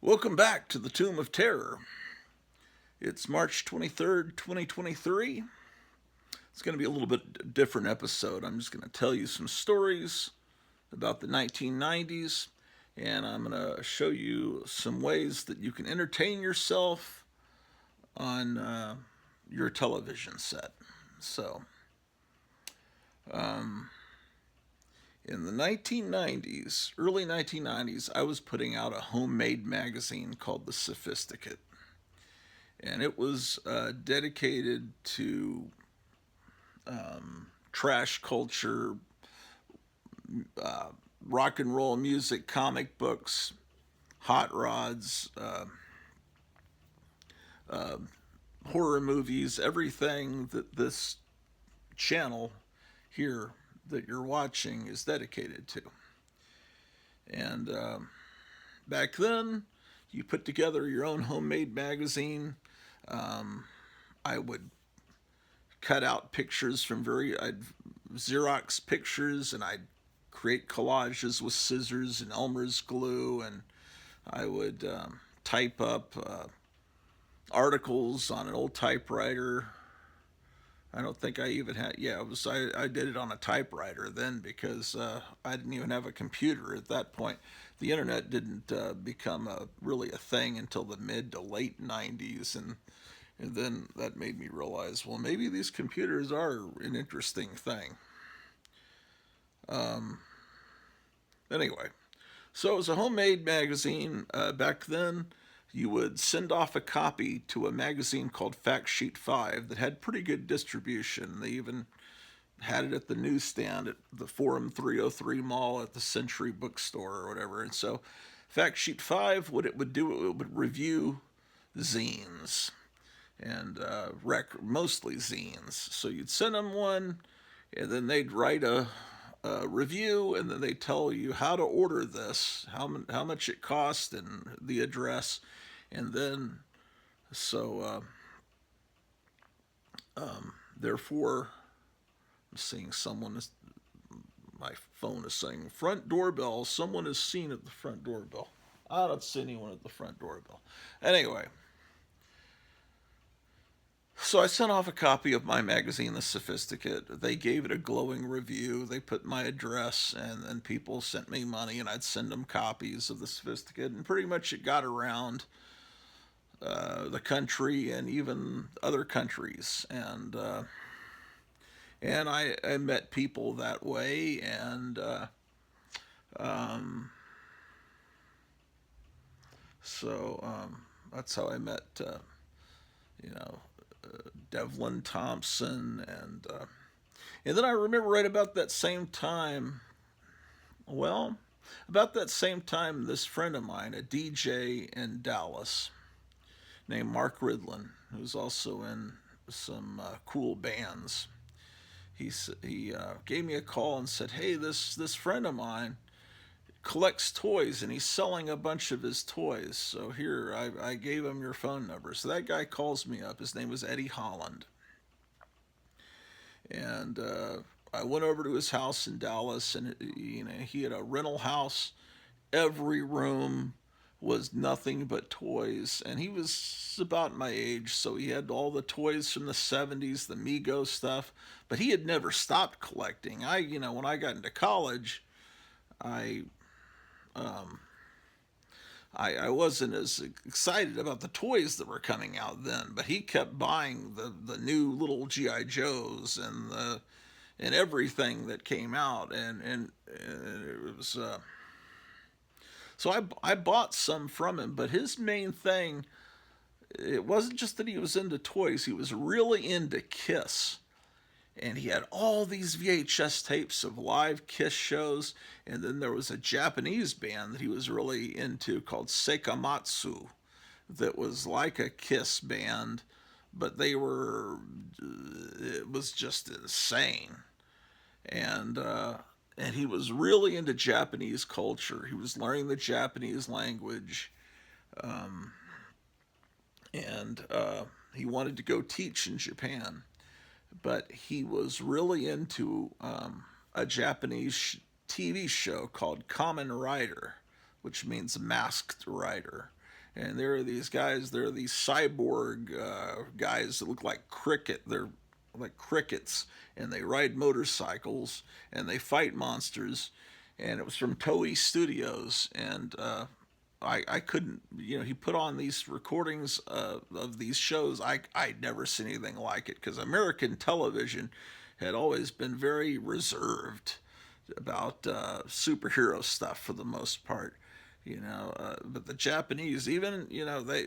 Welcome back to the Tomb of Terror. It's March 23rd, 2023. It's going to be a little bit different episode. I'm just going to tell you some stories about the 1990s, and I'm going to show you some ways that you can entertain yourself on your television set. So, in the 1990s, early 1990s, I was putting out a homemade magazine called The Sophisticate. And it was dedicated to trash culture, uh, rock and roll music, comic books, hot rods, horror movies, everything that this channel here that you're watching is dedicated to. And back then, you put together your own homemade magazine. I would cut out pictures from I'd Xerox pictures, and I'd create collages with scissors and Elmer's glue, and I would type up articles on an old typewriter. I don't think I even had. Yeah, I did it on a typewriter then because I didn't even have a computer at that point. The internet didn't become really a thing until the mid to late '90s, and then that made me realize, well, maybe these computers are an interesting thing. Anyway, so it was a homemade magazine. Back then, you would send off a copy to a magazine called Fact Sheet 5 that had pretty good distribution. They even had it at the newsstand at the Forum 303 Mall at the Century Bookstore or whatever. And so, Fact Sheet 5, what it would do, it would review zines and mostly zines. So you'd send them one, and then they'd write a review, and then they tell you how to order this, how much it cost, and the address, and then therefore, I'm seeing my phone is saying front doorbell. Someone is seen at the front doorbell. I don't see anyone at the front doorbell. Anyway, so I sent off a copy of my magazine, The Sophisticate. They gave it a glowing review. They put my address, and then people sent me money, and I'd send them copies of The Sophisticate. And pretty much it got around the country and even other countries. And I met people that way, and um, that's how I met, you know, Devlin Thompson, and then I remember right about that same time. Well, about that same time, this friend of mine, a DJ in Dallas named Mark Ridlin, who's also in some cool bands. He gave me a call and said, "Hey, this friend of mine collects toys, and he's selling a bunch of his toys. So here, I gave him your phone number." So that guy calls me up. His name was Eddie Holland, and I went over to his house in Dallas, and he had a rental house. Every room was nothing but toys, and he was about my age, so he had all the toys from the '70s, the Mego stuff, but he had never stopped collecting. When I got into college, I um, I wasn't as excited about the toys that were coming out then, but he kept buying the new little GI Joes and everything that came out, and it was so I bought some from him. But his main thing, it wasn't just that he was into toys; he was really into Kiss. And he had all these VHS tapes of live Kiss shows, and then there was a Japanese band that he was really into called Sekamatsu, that was like a Kiss band, but it was just insane. And he was really into Japanese culture. He was learning the Japanese language, and he wanted to go teach in Japan. But he was really into a Japanese TV show called Kamen Rider, which means masked rider. And there are these guys, there are these cyborg guys that look like they're like crickets, and they ride motorcycles and they fight monsters. And it was from Toei Studios, and I couldn't, he put on these recordings of these shows. I'd never seen anything like it, because American television had always been very reserved about superhero stuff for the most part. But the Japanese, even, they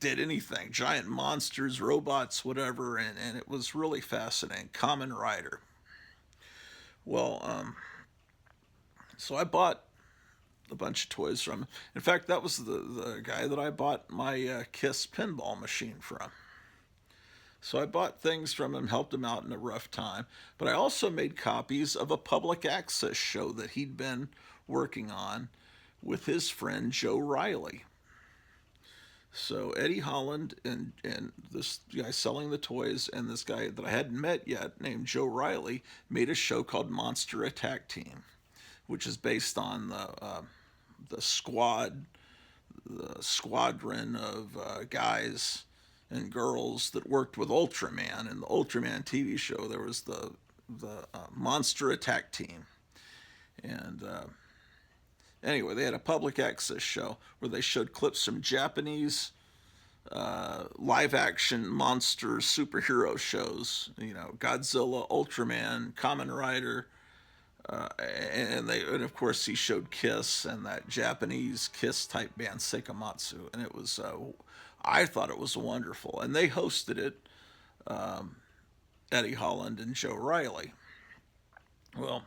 did anything, giant monsters, robots, whatever, and it was really fascinating. Kamen Rider. Well, so I bought a bunch of toys from him. In fact, that was the guy that I bought my Kiss pinball machine from. So I bought things from him, helped him out in a rough time. But I also made copies of a public access show that he'd been working on with his friend Joe Riley. So Eddie Holland and this guy selling the toys and this guy that I hadn't met yet named Joe Riley made a show called Monster Attack Team, which is based on the squadron of guys and girls that worked with Ultraman. In the Ultraman TV show, there was the Monster Attack Team, and anyway, they had a public access show where they showed clips from Japanese live action monster superhero shows. Godzilla, Ultraman, Kamen Rider. And of course he showed Kiss and that Japanese Kiss type band Seikamatsu, and it was I thought it was wonderful, and they hosted it, Eddie Holland and Joe Riley. Well,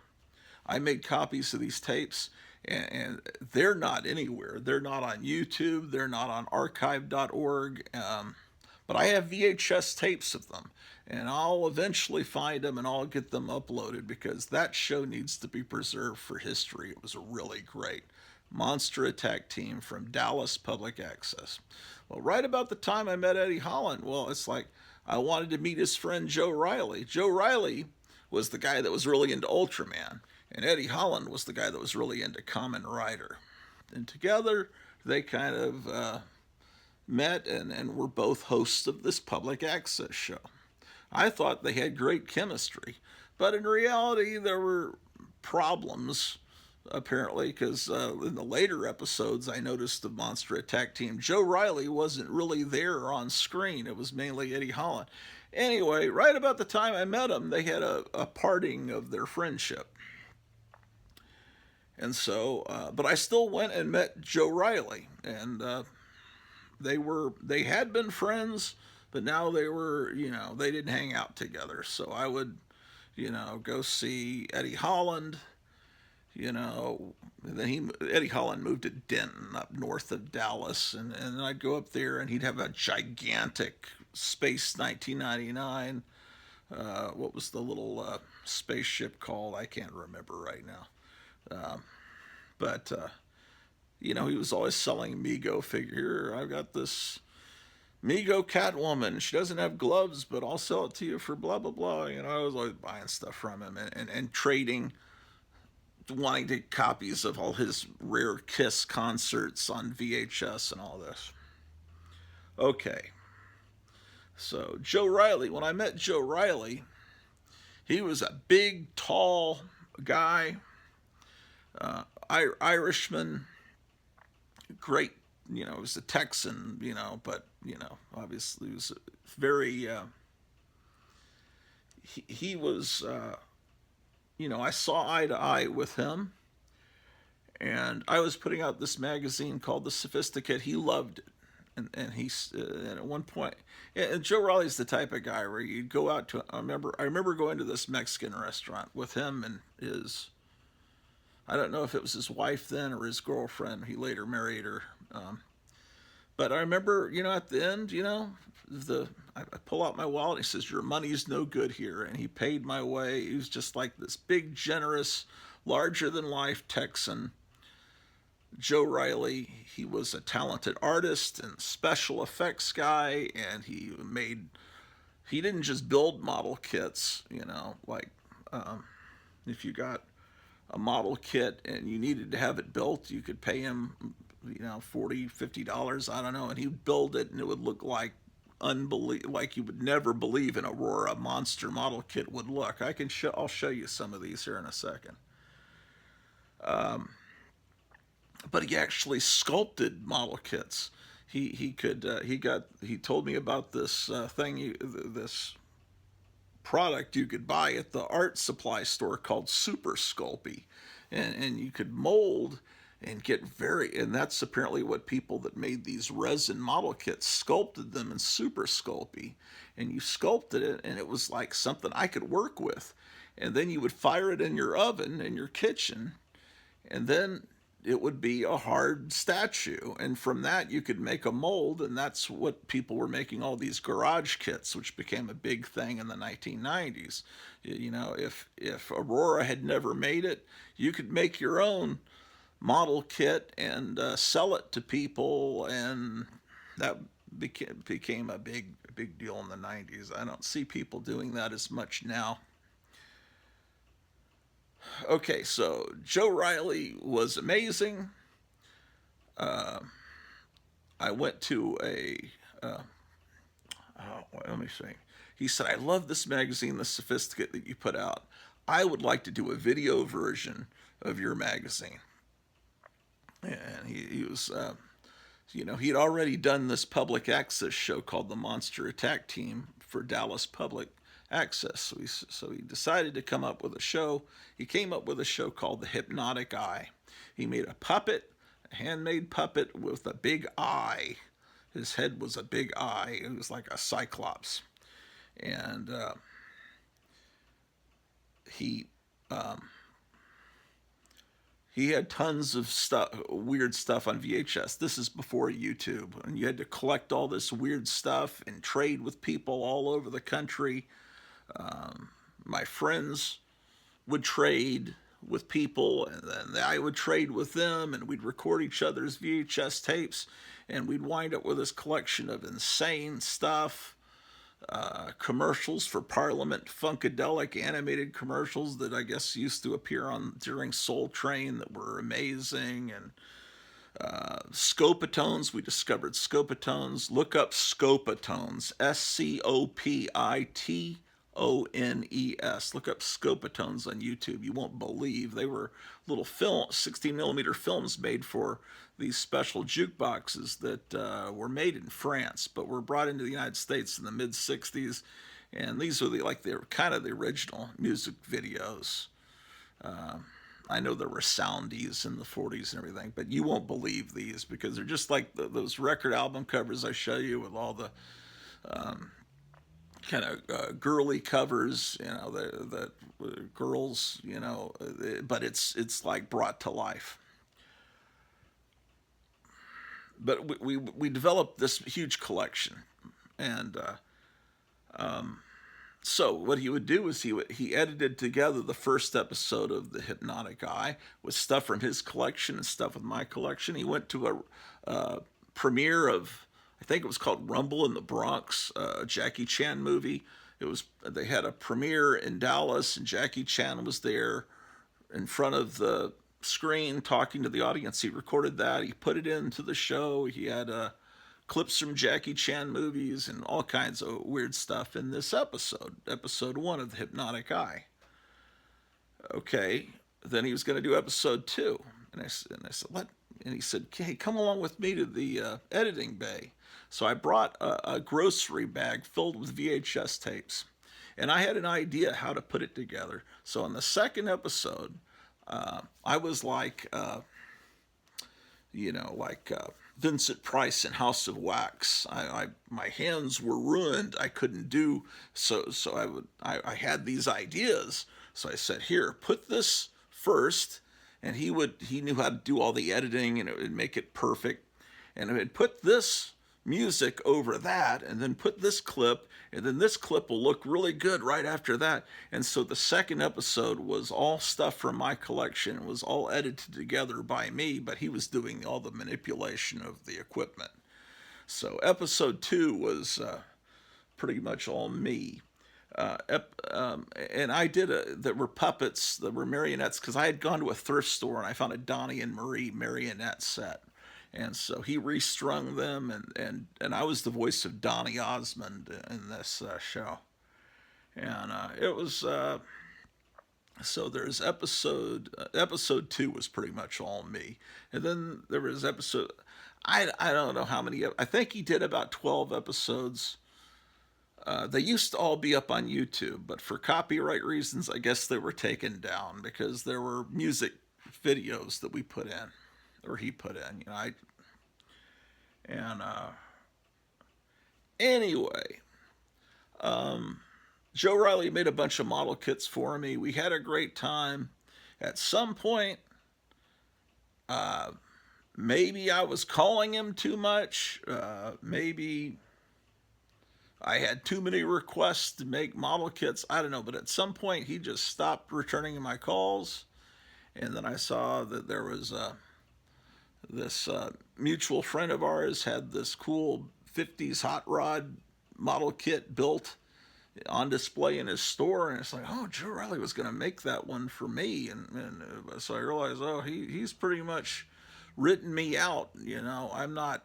I made copies of these tapes, and they're not anywhere. They're not on YouTube. They're not on archive.org. But I have VHS tapes of them, and I'll eventually find them and I'll get them uploaded, because that show needs to be preserved for history. It was really great. Monster Attack Team from Dallas Public Access. Well, right about the time I met Eddie Holland, well, it's like I wanted to meet his friend Joe Riley. Joe Riley was the guy that was really into Ultraman, and Eddie Holland was the guy that was really into Kamen Rider. And together, they kind of met and were both hosts of this public access show. I thought they had great chemistry, but in reality, there were problems, apparently, because in the later episodes, I noticed the Monster Attack Team, Joe Riley wasn't really there on screen. It was mainly Eddie Holland. Anyway, right about the time I met them, they had a parting of their friendship. And so, but I still went and met Joe Riley, and they had been friends, but now they were, they didn't hang out together. So I would, go see Eddie Holland. Then Eddie Holland moved to Denton, up north of Dallas, and I'd go up there, and he'd have a gigantic Space 1999. What was the little spaceship called? I can't remember right now. But he was always selling Mego figure. I've got this Mego Catwoman. She doesn't have gloves, but I'll sell it to you for blah, blah, blah. I was always buying stuff from him and trading, wanting to get copies of all his rare Kiss concerts on VHS and all this. Okay. So Joe Riley, when I met Joe Riley, he was a big, tall guy, Irishman, great, he was a Texan, but, obviously he was very, he was, I saw eye to eye with him, and I was putting out this magazine called The Sophisticate. He loved it. And and at one point, and Joe Riley's the type of guy where you'd go out to. I remember going to this Mexican restaurant with him and his. I don't know if it was his wife then or his girlfriend. He later married her. But I remember, at the end, I pull out my wallet. And he says, "Your money's no good here," and he paid my way. He was just like this big, generous, larger than life Texan. Joe Riley, he was a talented artist and special effects guy, and he didn't just build model kits, like if you got a model kit and you needed to have it built, you could pay him, $40, $50, I don't know, and he'd build it, and it would look like like you would never believe an Aurora monster model kit would look. I'll show you some of these here in a second. But he actually sculpted model kits. He told me about this this product you could buy at the art supply store called Super Sculpey, and you could mold and get and that's apparently what people that made these resin model kits sculpted them in Super Sculpey, and you sculpted it, and it was like something I could work with, and then you would fire it in your oven in your kitchen, and then it would be a hard statue, and from that you could make a mold, and that's what people were making all these garage kits, which became a big thing in the 1990s. If Aurora had never made it, you could make your own model kit and sell it to people, and that became a big deal in the 90s. I don't see people doing that as much now. Okay, so Joe Riley was amazing. Uh, I went to let me see. He said, I love this magazine, The Sophisticate, that you put out. I would like to do a video version of your magazine. And he was, he'd already done this public access show called The Monster Attack Team for Dallas Public Access. So he decided to come up with a show. He came up with a show called The Hypnotic Eye. He made a puppet, a handmade puppet with a big eye. His head was a big eye. It was like a cyclops. And he he had tons of stuff, weird stuff on VHS. This is before YouTube, and you had to collect all this weird stuff and trade with people all over the country. My friends would trade with people, and then I would trade with them, and we'd record each other's VHS tapes, and we'd wind up with this collection of insane stuff. Commercials for Parliament, Funkadelic animated commercials that I guess used to appear on during Soul Train that were amazing, and Scopitones. We discovered Scopitones. Look up Scopitones, Scopitones. Look up Scopitones on YouTube. You won't believe they were little 16 millimeter films made for these special jukeboxes that were made in France, but were brought into the United States in the mid '60s. And these are they're kind of the original music videos. I know there were soundies in the '40s and everything, but you won't believe these because they're just like those record album covers I show you with all the kind of girly covers, the girls, but it's like brought to life. But we developed this huge collection, and so what he would do is he edited together the first episode of The Hypnotic Eye with stuff from his collection and stuff with my collection. He went to a premiere of, I think it was called Rumble in the Bronx, a Jackie Chan movie. They had a premiere in Dallas, and Jackie Chan was there in front of the screen talking to the audience. He recorded that. He put it into the show. He had clips from Jackie Chan movies and all kinds of weird stuff in this episode 1 of The Hypnotic Eye. Okay, then he was going to do episode 2, and I said, "What?" And he said, "Hey, come along with me to the editing bay." So I brought a grocery bag filled with VHS tapes, and I had an idea how to put it together. So in the second episode, I was like, Vincent Price in House of Wax. My hands were ruined. I couldn't do so. I had these ideas. So I said, "Here, put this first," and he knew how to do all the editing, and it would make it perfect. And I would put this music over that, and then put this clip, and then this clip will look really good right after that. And so the second episode was all stuff from my collection. It was all edited together by me, but he was doing all the manipulation of the equipment. So episode 2 was pretty much all me. And I did there were puppets, there were marionettes, because I had gone to a thrift store and I found a Donnie and Marie marionette set. And so he restrung them, and I was the voice of Donny Osmond in this show. And it was so there's episode two was pretty much all me, and then there was episode. I don't know how many. I think he did about 12 episodes. They used to all be up on YouTube, but for copyright reasons, I guess they were taken down because there were music videos that we put in, or he put in. And anyway, Joe Riley made a bunch of model kits for me. We had a great time. At some point, maybe I was calling him too much. Maybe I had too many requests to make model kits. I don't know. But at some point, he just stopped returning my calls. And then I saw that there was this mutual friend of ours had this cool 50s hot rod model kit built on display in his store, and it's like, oh, Joe Riley was going to make that one for me, and so I realized, oh, he's pretty much written me out. I'm not,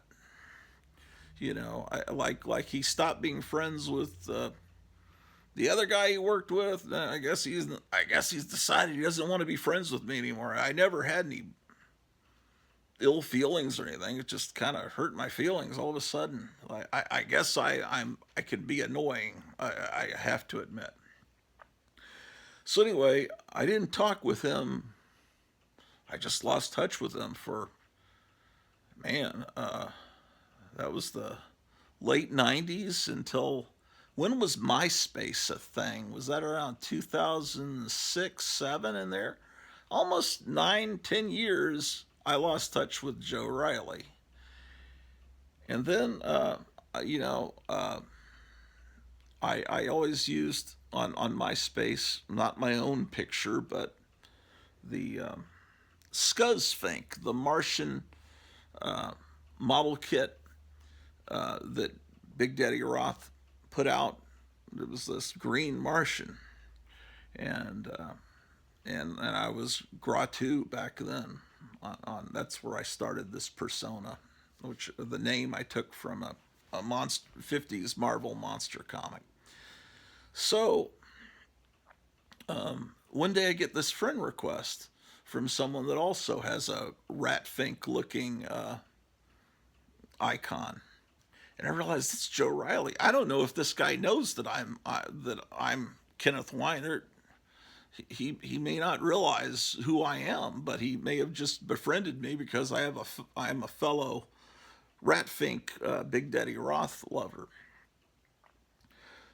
I like he stopped being friends with the other guy he worked with. I guess he's decided he doesn't want to be friends with me anymore. I never had any ill feelings or anything. It just kind of hurt my feelings all of a sudden. I guess I can be annoying. I have to admit. So anyway, I didn't talk with him. I just lost touch with him for, man. That was the late '90s until, when was MySpace a thing? Was that around 2006, 7 in there? Almost 9, 10 years I lost touch with Joe Riley. And then, you know, uh, I always used on MySpace, not my own picture, but the Scuzfink, the Martian model kit that Big Daddy Roth put out. It was this green Martian. And and I was Gratu back then. That's where I started this persona, which the name I took from a monster 50s Marvel monster comic. So one day I get this friend request from someone that also has a Ratfink looking icon, and I realized it's Joe Riley. I don't know if this guy knows that I'm Kenneth Weiner. He may not realize who I am, but he may have just befriended me because I'm a fellow Ratfink Big Daddy Roth lover.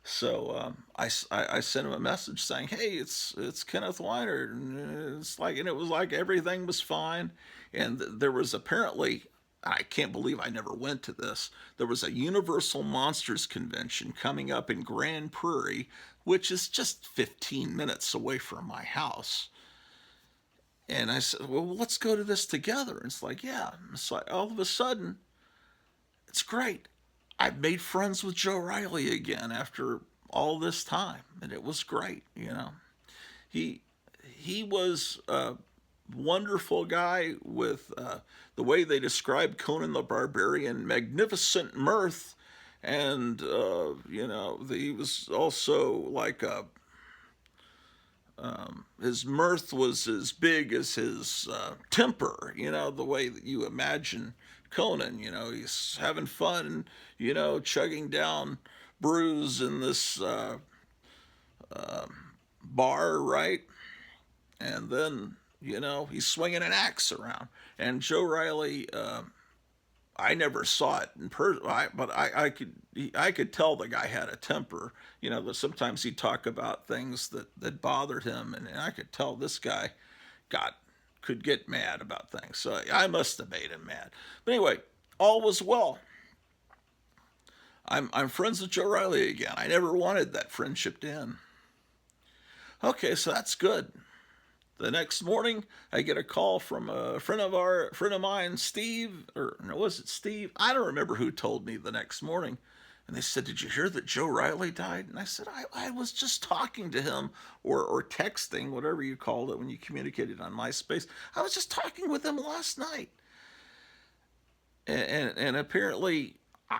So I sent him a message saying, "Hey, it's Kenneth Weiner," and it was like everything was fine, and there was apparently. I can't believe I never went to this. There was a Universal Monsters convention coming up in Grand Prairie, which is just 15 minutes away from my house. And I said, well, let's go to this together. And it's like, yeah. It's like all of a sudden, it's great. I've made friends with Joe Riley again after all this time, and it was great. He he was a wonderful guy with the way they described Conan the Barbarian, magnificent mirth, and he was also like his mirth was as big as his temper. The way that you imagine Conan. He's having fun. Chugging down brews in this bar, right? And then he's swinging an axe around. And Joe Riley, I never saw it in person, but I could tell the guy had a temper. That sometimes he'd talk about things that bothered him, and I could tell this guy got could get mad about things. So I must have made him mad. But anyway, all was well. I'm friends with Joe Riley again. I never wanted that friendship to end. Okay, so that's good. The next morning, I get a call from a friend of mine, Steve, or no, was it Steve? I don't remember who told me the next morning. And they said, "Did you hear that Joe Riley died?" And I said, I was just talking to him, or texting, whatever you called it, when you communicated on MySpace. I was just talking with him last night. and apparently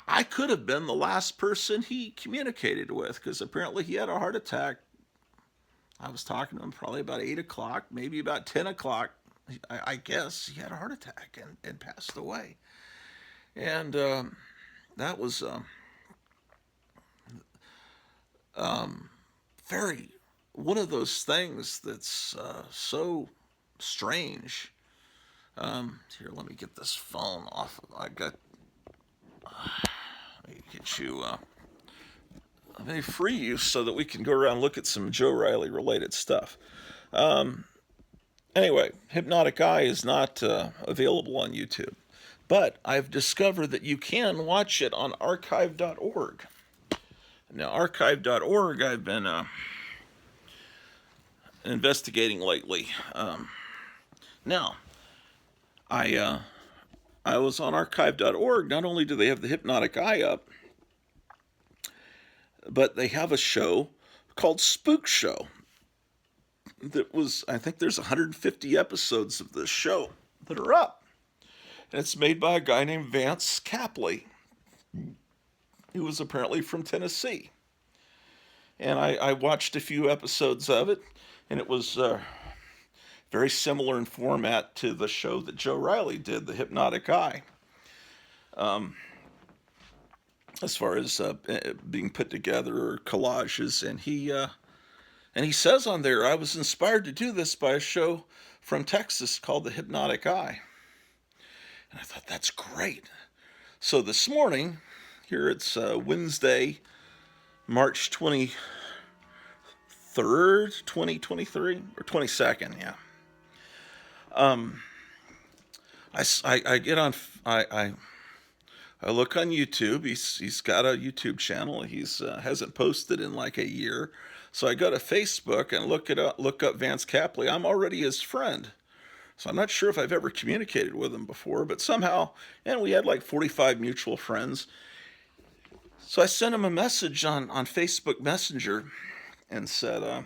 I could have been the last person he communicated with, because apparently he had a heart attack. I was talking to him probably about 8 o'clock, maybe about 10 o'clock. I guess he had a heart attack and passed away. And that was very one of those things that's so strange. Here, let me get this phone off. Let me get you a free use so that we can go around and look at some Joe Riley related stuff. Anyway, Hypnotic Eye is not available on YouTube, but I've discovered that you can watch it on archive.org. Now, archive.org, I've been investigating lately. Now, I was on archive.org. Not only do they have the Hypnotic Eye up, but they have a show called Spook Show. That was, I think there's 150 episodes of this show that are up. And it's made by a guy named Vance Capley, who was apparently from Tennessee. And I watched a few episodes of it, and it was very similar in format to the show that Joe Riley did, The Hypnotic Eye. As far as being put together, or collages, and he says on there, I was inspired to do this by a show from Texas called The Hypnotic Eye. And I thought, that's great. So this morning, here it's Wednesday, March 23rd, 2023, or 22nd, yeah. I get on, I look on YouTube. He's got a YouTube channel. He's hasn't posted in like a year. So I go to Facebook and look up Vance Capley. I'm already his friend. So I'm not sure if I've ever communicated with him before, but somehow, and we had like 45 mutual friends. So I sent him a message on Facebook Messenger and said,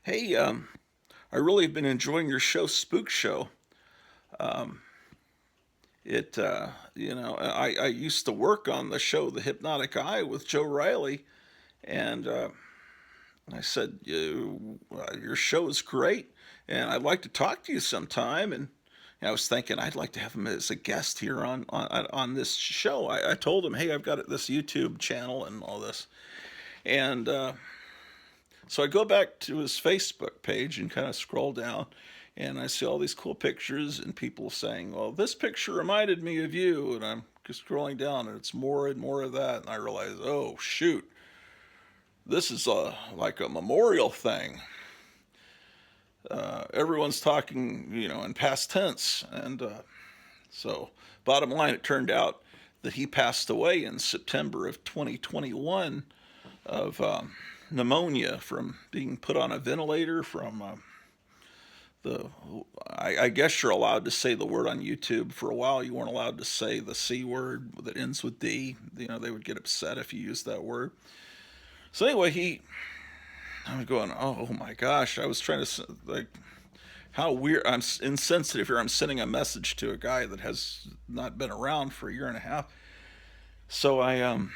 hey, I really have been enjoying your show, Spook Show. I used to work on the show, The Hypnotic Eye, with Joe Riley. And I said, your show is great, and I'd like to talk to you sometime. And I was thinking I'd like to have him as a guest here on this show. I told him, hey, I've got this YouTube channel and all this. And so I go back to his Facebook page and kind of scroll down, and I see all these cool pictures and people saying, well, this picture reminded me of you. And I'm just scrolling down, and it's more and more of that. And I realize, oh, shoot. This is like a memorial thing. Everyone's talking, in past tense. And so, bottom line, it turned out that he passed away in September of 2021 of pneumonia from being put on a ventilator from I guess you're allowed to say the word on YouTube. For a while, you weren't allowed to say the C word that ends with D. They would get upset if you used that word. So anyway, I'm going, oh my gosh, I was trying to, like, how weird, I'm insensitive here. I'm sending a message to a guy that has not been around for a year and a half. So I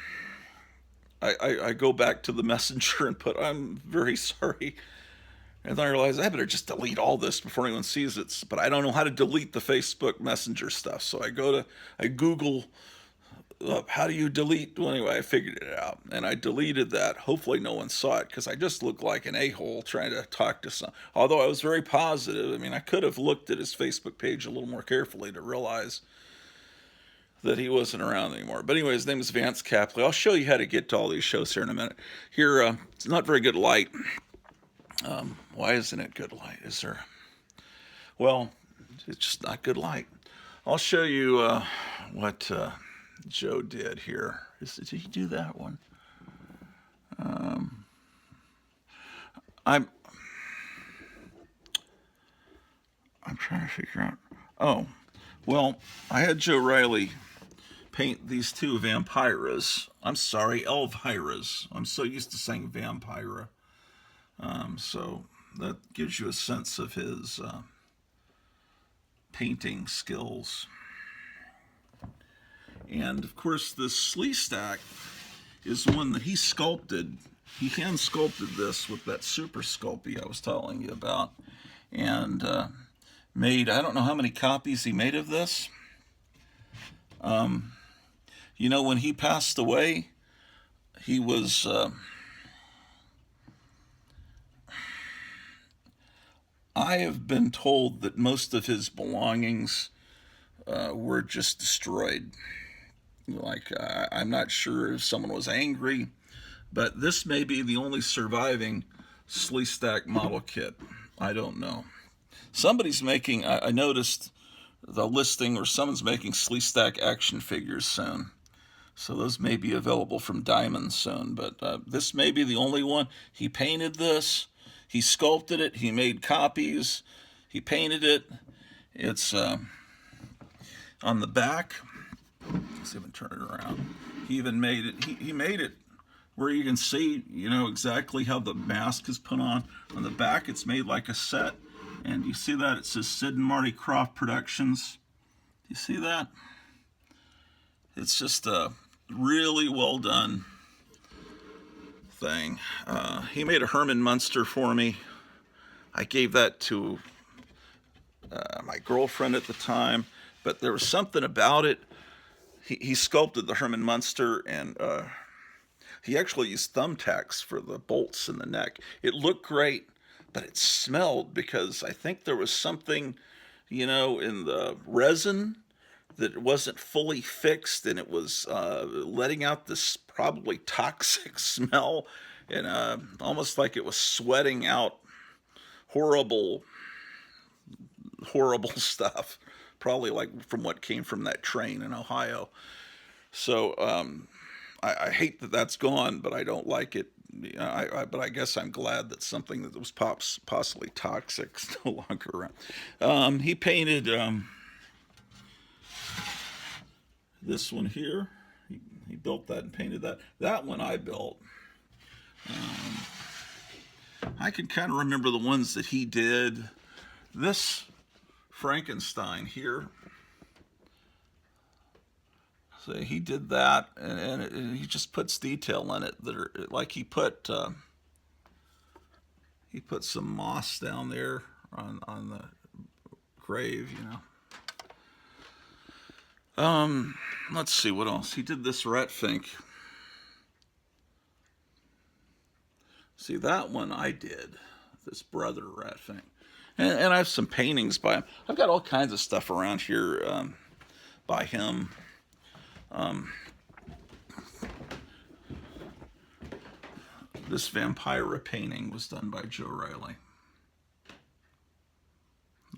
go back to the messenger and put, I'm very sorry. And then I realize I better just delete all this before anyone sees it. But I don't know how to delete the Facebook Messenger stuff. So I Google, how do you delete? Well, anyway, I figured it out, and I deleted that. Hopefully no one saw it, because I just looked like an a-hole trying to talk to some. Although I was very positive. I mean, I could have looked at his Facebook page a little more carefully to realize that he wasn't around anymore. But anyway, his name is Vance Capley. I'll show you how to get to all these shows here in a minute. Here, it's not very good light. Why isn't it good light? Is there? Well, it's just not good light. I'll show you what Joe did here. Did he do that one? I'm trying to figure out. Oh, well, I had Joe Riley paint these two vampiras. I'm sorry, Elviras. I'm so used to saying vampira. So that gives you a sense of his painting skills. And of course, this Sleestack is one that he sculpted. He hand sculpted this with that Super Sculpey I was telling you about, and made, I don't know how many copies he made of this. You know, when he passed away, he was I have been told that most of his belongings were just destroyed. Like, I'm not sure if someone was angry, but this may be the only surviving Sleestack model kit. I don't know. Somebody's making, I noticed the listing where someone's making Sleestack action figures soon. So those may be available from Diamond soon, but this may be the only one. He painted this, he sculpted it, he made copies, he painted it. It's on the back. Let's see if I can turn it around. He even made it, he made it where you can see, you know, exactly how the mask is put on. On the back, it's made like a set. And you see that? It says Sid and Marty Krofft Productions. You see that? It's just a really well done thing. He made a Herman Munster for me. I gave that to my girlfriend at the time, but there was something about it. He sculpted the Herman Munster, and he actually used thumbtacks for the bolts in the neck. It looked great, but it smelled because I think there was something, you know, in the resin that it wasn't fully fixed, and it was letting out this probably toxic smell, and almost like it was sweating out horrible stuff, probably like from what came from that train in Ohio. So I hate that that's gone, but I don't like it. But I guess I'm glad that something that was possibly toxic is no longer around. He painted this one here. He built that and painted that. That one I built. I can kind of remember the ones that he did. This Frankenstein here. So he did that, and he just puts detail in it that are like he put some moss down there on the grave, you know. Let's see what else. He did this Ratfink. See, that one I did. This brother Ratfink. And I have some paintings by him. I've got all kinds of stuff around here by him. This Vampira painting was done by Joe Riley.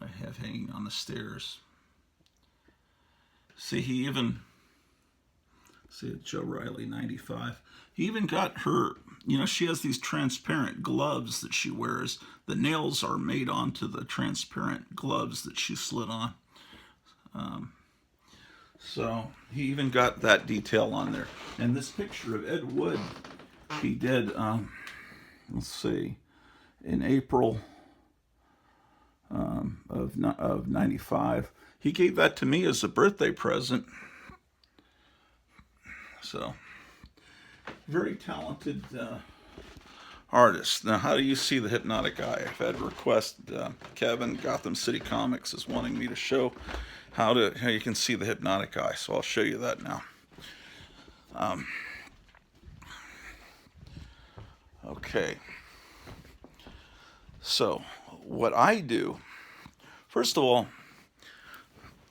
I have hanging on the stairs. See, Joe Riley, 95. He even got her, you know, she has these transparent gloves that she wears. The nails are made onto the transparent gloves that she slid on. So he even got that detail on there. And this picture of Ed Wood, he did, let's see, in April of 95. He gave that to me as a birthday present. So, very talented artist. Now, how do you see the Hypnotic Eye? I've had a request. Kevin, Gotham City Comics, is wanting me to show how you can see the Hypnotic Eye. So I'll show you that now. Okay. So, what I do, first of all,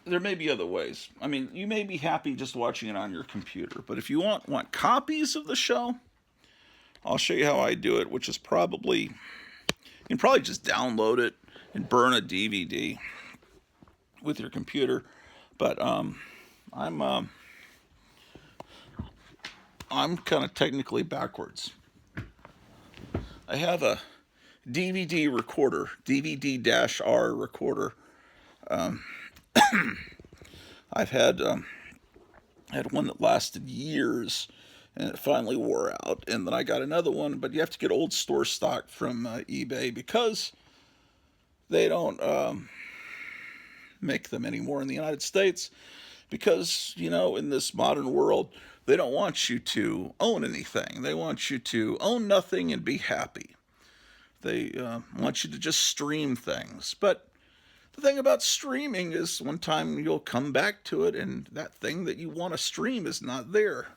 there may be other ways. I mean, you may be happy just watching it on your computer, but if you want copies of the show, I'll show you how I do it, which is probably, you can probably just download it and burn a DVD with your computer. But I'm kind of technically backwards. I have a DVD recorder, DVD-R recorder. I've had one that lasted years, and it finally wore out. And then I got another one, but you have to get old store stock from eBay because they don't make them anymore in the United States because, in this modern world, they don't want you to own anything. They want you to own nothing and be happy. They want you to just stream things. But the thing about streaming is one time you'll come back to it and that thing that you want to stream is not there.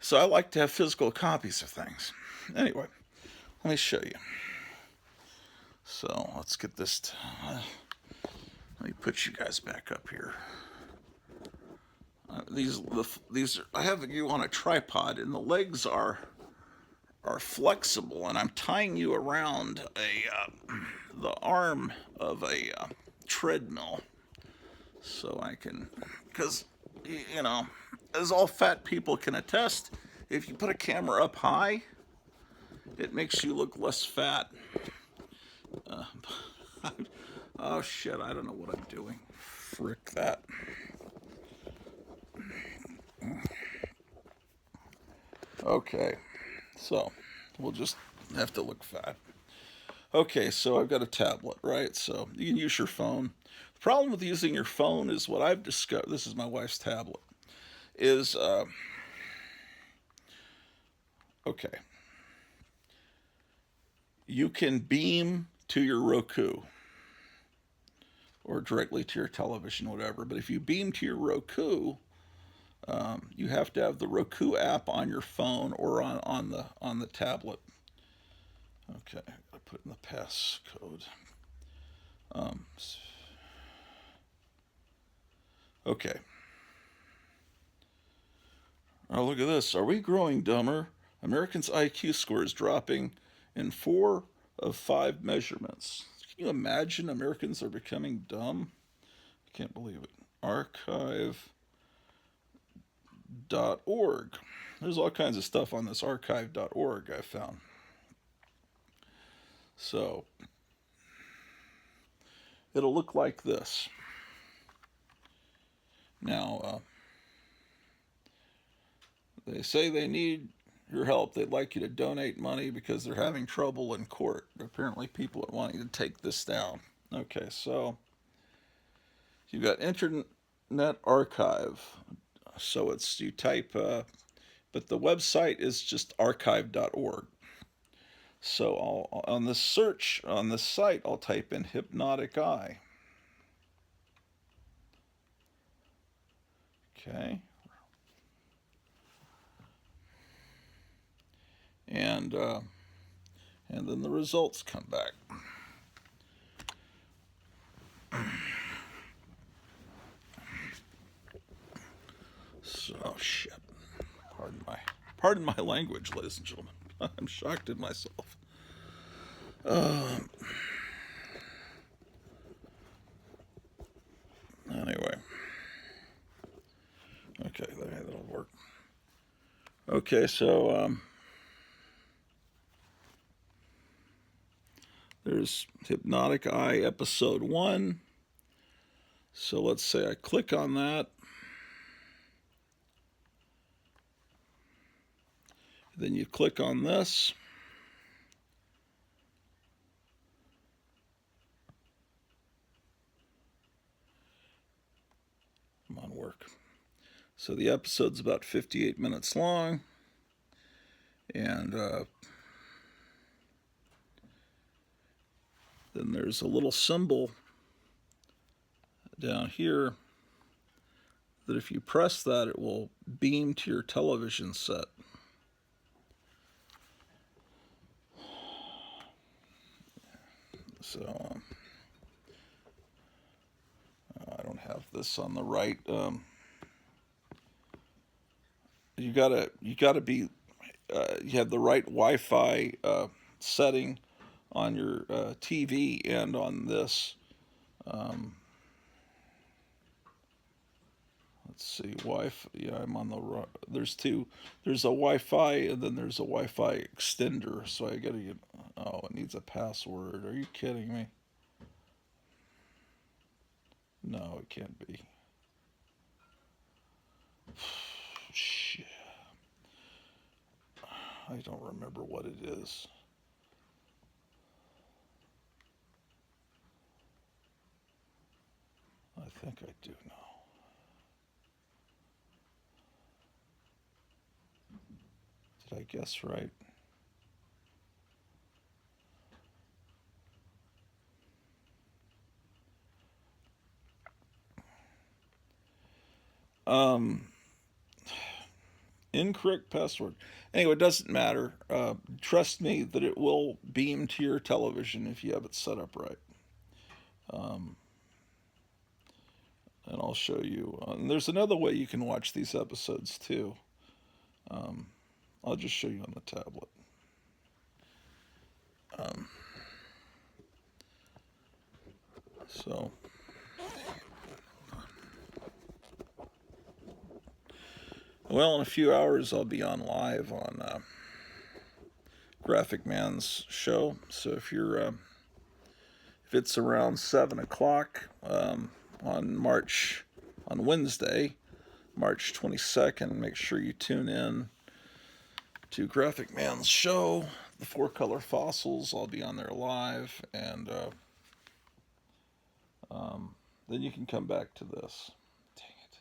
So I like to have physical copies of things. Anyway, let me show you. So let's get this. Let me put you guys back up here. These I have you on a tripod, and the legs are flexible, and I'm tying you around the arm of a treadmill, so I can, because as all fat people can attest, if you put a camera up high, it makes you look less fat. Oh shit! I don't know what I'm doing. Frick that. Okay, so we'll just have to look fat. Okay, so I've got a tablet, right? So you can use your phone. The problem with using your phone is what I've discovered. This is my wife's tablet. Is okay. You can beam to your Roku or directly to your television, whatever. But if you beam to your Roku, you have to have the Roku app on your phone or on the tablet. Okay, I put in the passcode. Okay. Oh, look at this. Are we growing dumber? Americans' IQ score is dropping in 4 of 5 measurements. Can you imagine Americans are becoming dumb? I can't believe it. Archive.org. There's all kinds of stuff on this archive.org I found. So, it'll look like this. Now, they say they need your help. They'd like you to donate money because they're having trouble in court. Apparently, people are wanting to take this down. Okay, so you've got Internet Archive. So you type, but the website is just archive.org. So on the search on this site, I'll type in hypnotic eye. Okay. And then the results come back. So shit. Pardon my language, ladies and gentlemen. I'm shocked at myself. Anyway. Okay, that'll work. Okay, so there's Hypnotic Eye episode 1. So let's say I click on that. Then you click on this. Come on, work. So the episode's about 58 minutes long. And then there's a little symbol down here that if you press that, it will beam to your television set. So I don't have this on the right. You gotta be. You have the right Wi-Fi setting on your TV and on this. Let's see, Wi-Fi. Yeah, I'm on the. There's two. There's a Wi-Fi and then there's a Wi-Fi extender. So I gotta get. Oh, it needs a password. Are you kidding me? No, it can't be. Shit. I don't remember what it is. think I do know. Did I guess right? Um, Incorrect password. Anyway, it doesn't matter. Trust me that it will beam to your television if you have it set up right. Um, and I'll show you. And there's another way you can watch these episodes too. Um, I'll just show you on the tablet. Um, so, well, in a few hours I'll be on live on Graphic Man's show. So if it's around 7 o'clock on Wednesday, March 22nd, make sure you tune in to Graphic Man's show, The Four Color Fossils. I'll be on there live, and then you can come back to this. Dang it.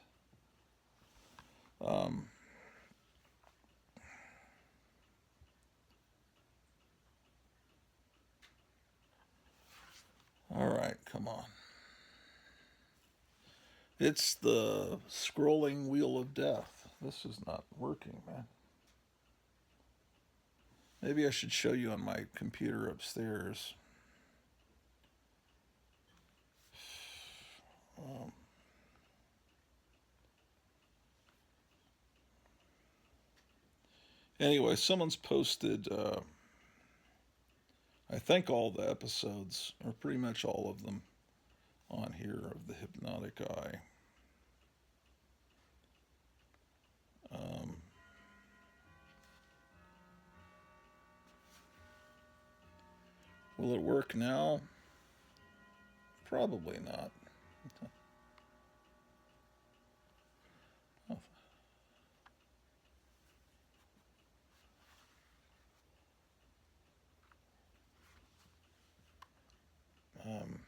All right, come on. It's the scrolling wheel of death. This is not working, man. Maybe I should show you on my computer upstairs. Um, anyway, someone's posted, I think all the episodes, or pretty much all of them, on here of the Hypnotic Eye. Um, will it work now? Probably not. Oh, um,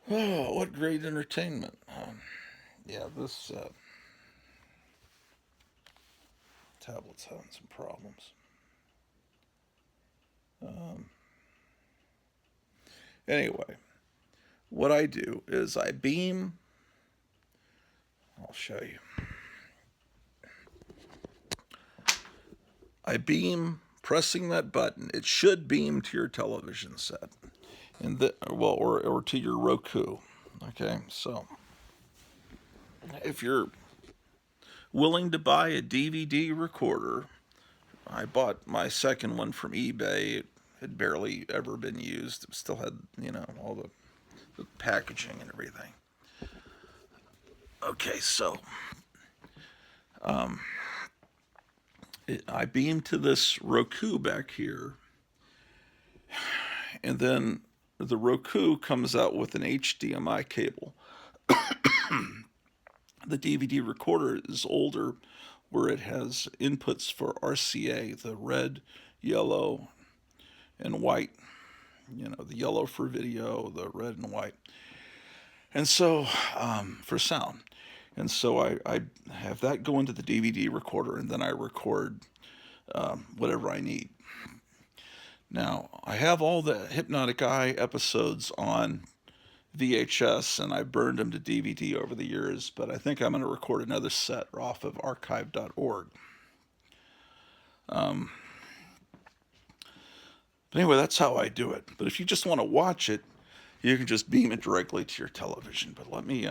oh, what great entertainment. Yeah, this tablet's having some problems. Um, anyway, what I do is I beam. I'll show you. I beam pressing that button. It should beam to your television set, or to your Roku. Okay, so if you're willing to buy a DVD recorder, I bought my second one from eBay. It had barely ever been used. It still had, all the packaging and everything. Okay, so I beam to this Roku back here, and then the Roku comes out with an HDMI cable. The DVD recorder is older, where it has inputs for RCA, the red, yellow, and white. The yellow for video, the red and white. And so, for sound. And so I have that go into the DVD recorder, and then I record whatever I need. Now, I have all the Hypnotic Eye episodes on VHS, and I burned them to DVD over the years, but I think I'm going to record another set off of archive.org. But anyway, that's how I do it. But if you just want to watch it, you can just beam it directly to your television. But let me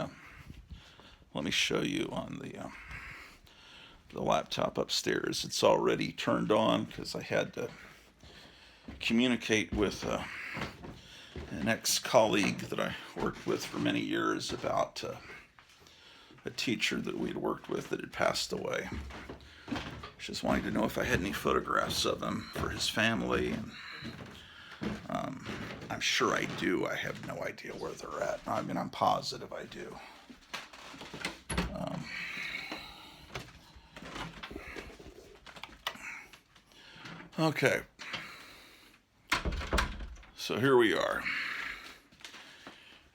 show you on the laptop upstairs. It's already turned on because I had to communicate with an ex-colleague that I worked with for many years about a teacher that we'd worked with that had passed away. Just wanting to know if I had any photographs of him for his family, and I'm sure I do. I have no idea where they're at. I mean, I'm positive I do. Okay. So here we are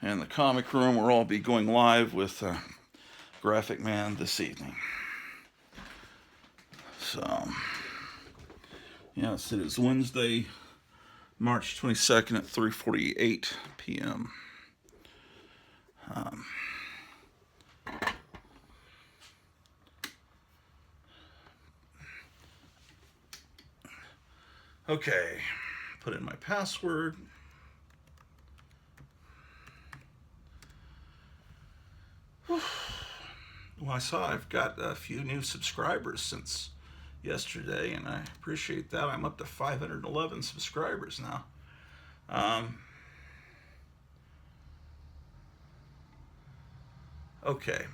in the comic room. We'll all be going live with Graphic Man this evening. So, yes, it is Wednesday, March 22nd at 3:48 p.m. Okay, put in my password. Well, I saw I've got a few new subscribers since yesterday, and I appreciate that. I'm up to 511 subscribers now. Okay,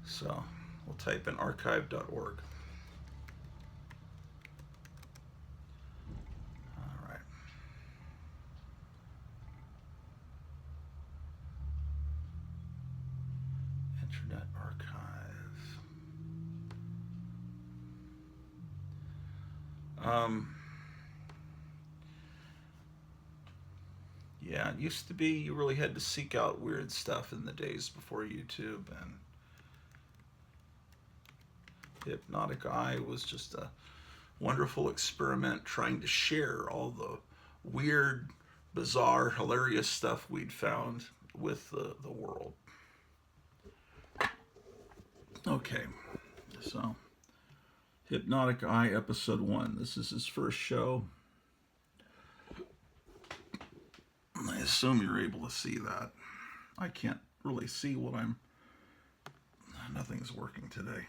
so we'll type in archive.org. All right. Internet Archive. Yeah, it used to be you really had to seek out weird stuff in the days before YouTube, and Hypnotic Eye was just a wonderful experiment trying to share all the weird, bizarre, hilarious stuff we'd found with the world. Okay, so Hypnotic Eye episode 1. This is his first show. I assume you're able to see that. I can't really see what nothing's working today.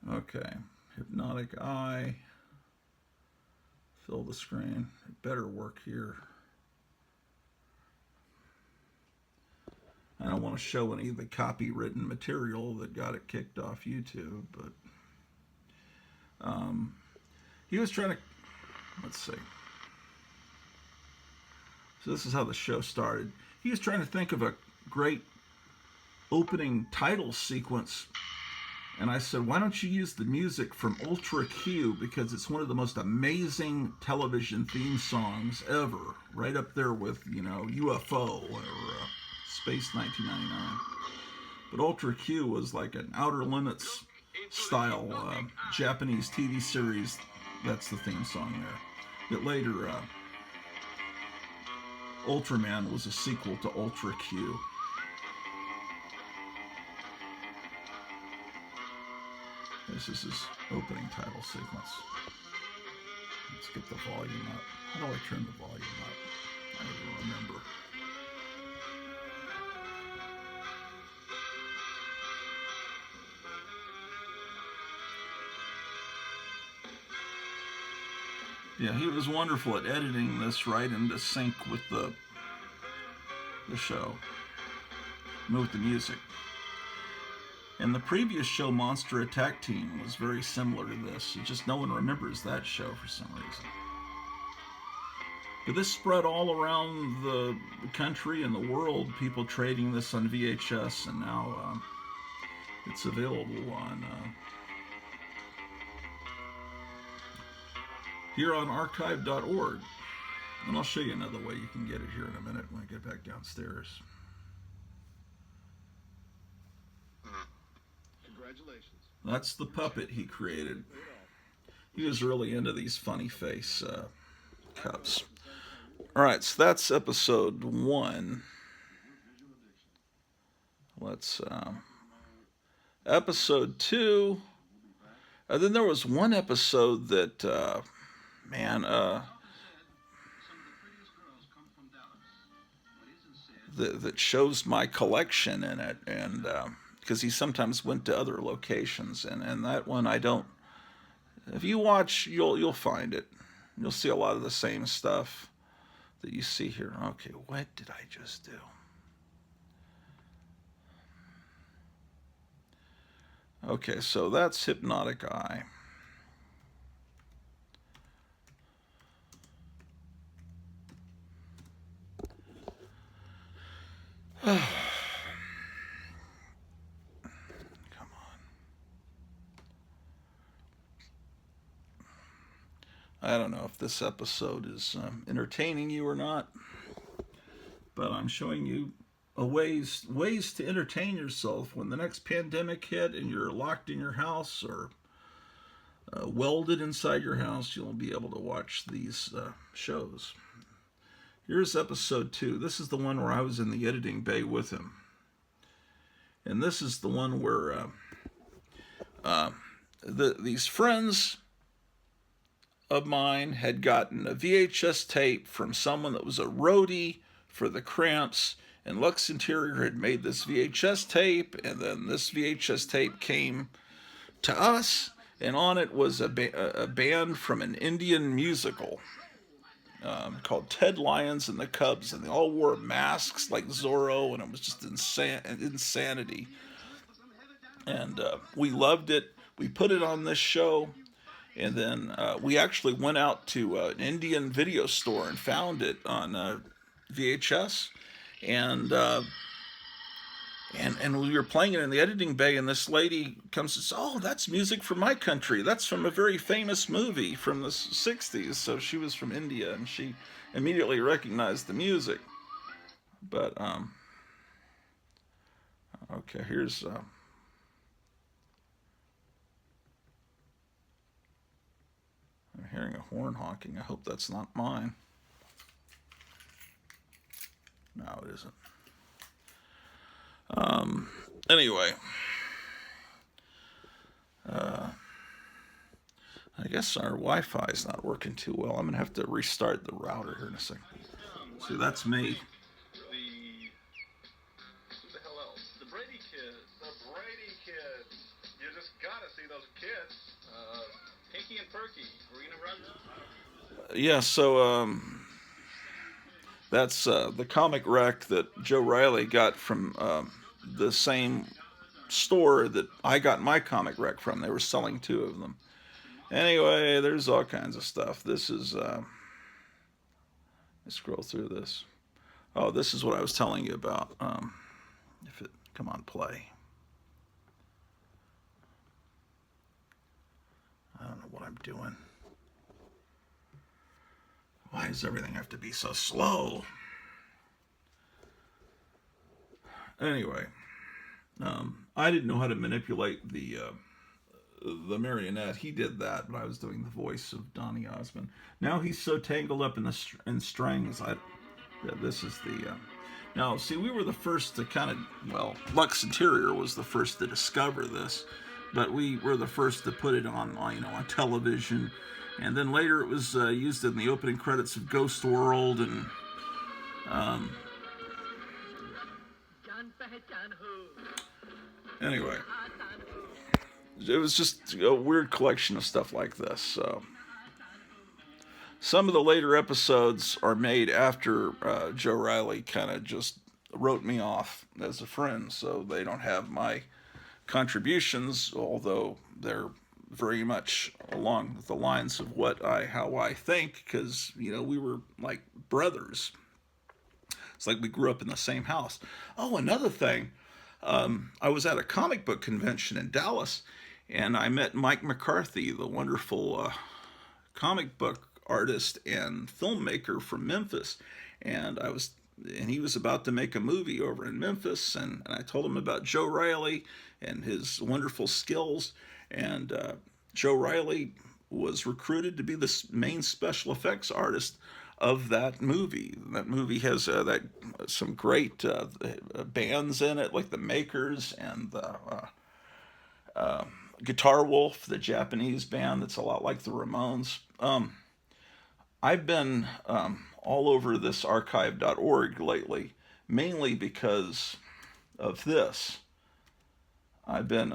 Okay, Hypnotic Eye. Fill the screen. It better work here. I don't want to show any of the copywritten material that got it kicked off YouTube, but he was trying to, let's see. So this is how the show started. He was trying to think of a great opening title sequence, and I said, why don't you use the music from Ultra Q, because it's one of the most amazing television theme songs ever, right up there with, UFO or Space 1999. But Ultra Q was like an Outer Limits style Japanese TV series. That's the theme song there. That later, Ultraman was a sequel to Ultra Q. This is his opening title sequence. Let's get the volume up. How do I turn the volume up? I don't remember. Yeah, he was wonderful at editing this right into sync with the show, with the music. And the previous show, Monster Attack Team, was very similar to this. It's just no one remembers that show for some reason. But this spread all around the country and the world, people trading this on VHS, and now it's available on here on archive.org. And I'll show you another way you can get it here in a minute when I get back downstairs. Congratulations. That's the puppet he created. He was really into these funny face cups. All right, so that's episode 1. Let's episode 2. Then there was one episode that that shows my collection in it, and because he sometimes went to other locations, and that one I don't. If you watch, you'll find it. You'll see a lot of the same stuff that you see here. Okay, what did I just do? Okay, so that's Hypnotic Eye. Come on. I don't know if this episode is entertaining you or not, but I'm showing you ways to entertain yourself when the next pandemic hit and you're locked in your house or welded inside your house. You'll be able to watch these shows. Here's episode 2. This is the one where I was in the editing bay with him. And this is the one where these friends of mine had gotten a VHS tape from someone that was a roadie for the Cramps. And Lux Interior had made this VHS tape. And then this VHS tape came to us. And on it was a band from an Indian musical. Called Ted Lyons and the Cubs, and they all wore masks like Zorro, and it was just insanity. And we loved it. We put it on this show, and then we actually went out to an Indian video store and found it on VHS, and we were playing it in the editing bay, and this lady comes and says, "Oh, that's music from my country. That's from a very famous movie from the 60s. So she was from India, and she immediately recognized the music. But, okay, here's, I'm hearing a horn honking. I hope that's not mine. No, it isn't. Anyway, I guess our Wi-Fi is not working too well. I'm gonna have to restart the router here in a second. See, that's me. Who the hell else? The Brady kids. The Brady kids. You just gotta see those kids. Pinky and Perky. Were you gonna run? Yeah. So that's the comic rack that Joe Riley got from the same store that I got my comic rack from. They were selling 2 of them. Anyway, there's all kinds of stuff. This is, let's scroll through this. Oh, this is what I was telling you about. If it, come on, play. I don't know what I'm doing. Why does everything have to be so slow? Anyway, I didn't know how to manipulate the marionette. He did that, but I was doing the voice of Donny Osmond. Now he's so tangled up in the strings. This is the. Now, see, we were the first to kind of, Lux Interior was the first to discover this, but we were the first to put it on television, and then later it was used in the opening credits of Ghost World and. Anyway, it was just a weird collection of stuff like this. So some of the later episodes are made after Joe Riley kind of just wrote me off as a friend, so they don't have my contributions, although they're very much along the lines of how I think, because we were like brothers. It's like we grew up in the same house. Oh, another thing. I was at a comic book convention in Dallas, and I met Mike McCarthy, the wonderful comic book artist and filmmaker from Memphis. And he was about to make a movie over in Memphis, and I told him about Joe Riley and his wonderful skills. And Joe Riley was recruited to be the main special effects artist of that movie. That movie has some great bands in it, like the Makers and the Guitar Wolf, the Japanese band that's a lot like the Ramones. I've been all over this archive.org lately, mainly because of this. I've been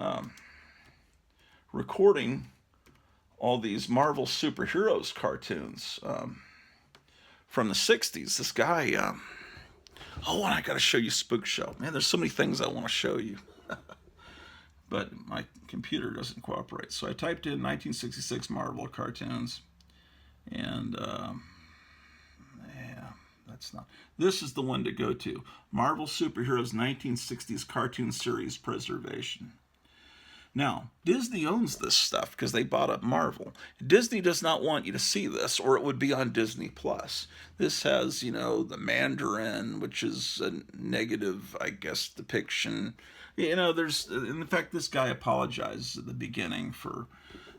recording all these Marvel superheroes cartoons from the 60s. This guy, and I got to show you Spook Show. Man, there's so many things I want to show you. But my computer doesn't cooperate. So I typed in 1966 Marvel cartoons. And, yeah, that's not. This is the one to go to. Marvel Superheroes 1960s Cartoon Series Preservation. Now, Disney owns this stuff because they bought up Marvel. Disney does not want you to see this, or it would be on Disney Plus. This has, the Mandarin, which is a negative, I guess, depiction. In fact, this guy apologizes at the beginning for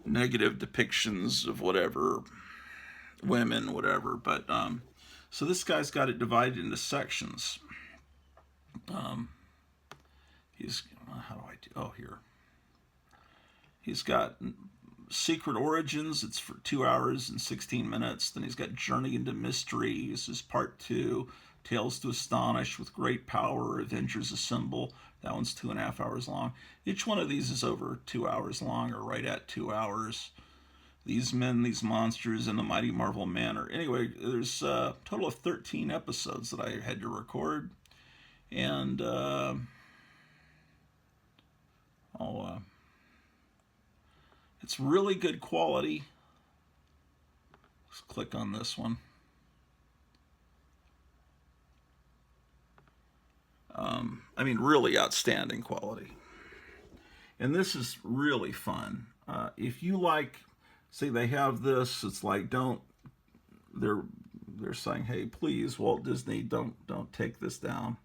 negative depictions of whatever, women, whatever. But, so this guy's got it divided into sections. How do I do? Oh, here. He's got Secret Origins. It's for 2 hours and 16 minutes. Then he's got Journey into Mystery. This is part 2. Tales to Astonish with Great Power. Avengers Assemble. That one's 2.5 hours long. Each one of these is over 2 hours long, or right at 2 hours. These Men, These Monsters, and the Mighty Marvel Manor. Anyway, there's a total of 13 episodes that I had to record. And it's really good quality. Let's click on this one. Really outstanding quality. And this is really fun. If you like, see, they have this. It's like, they're saying, hey, please, Walt Disney, don't take this down.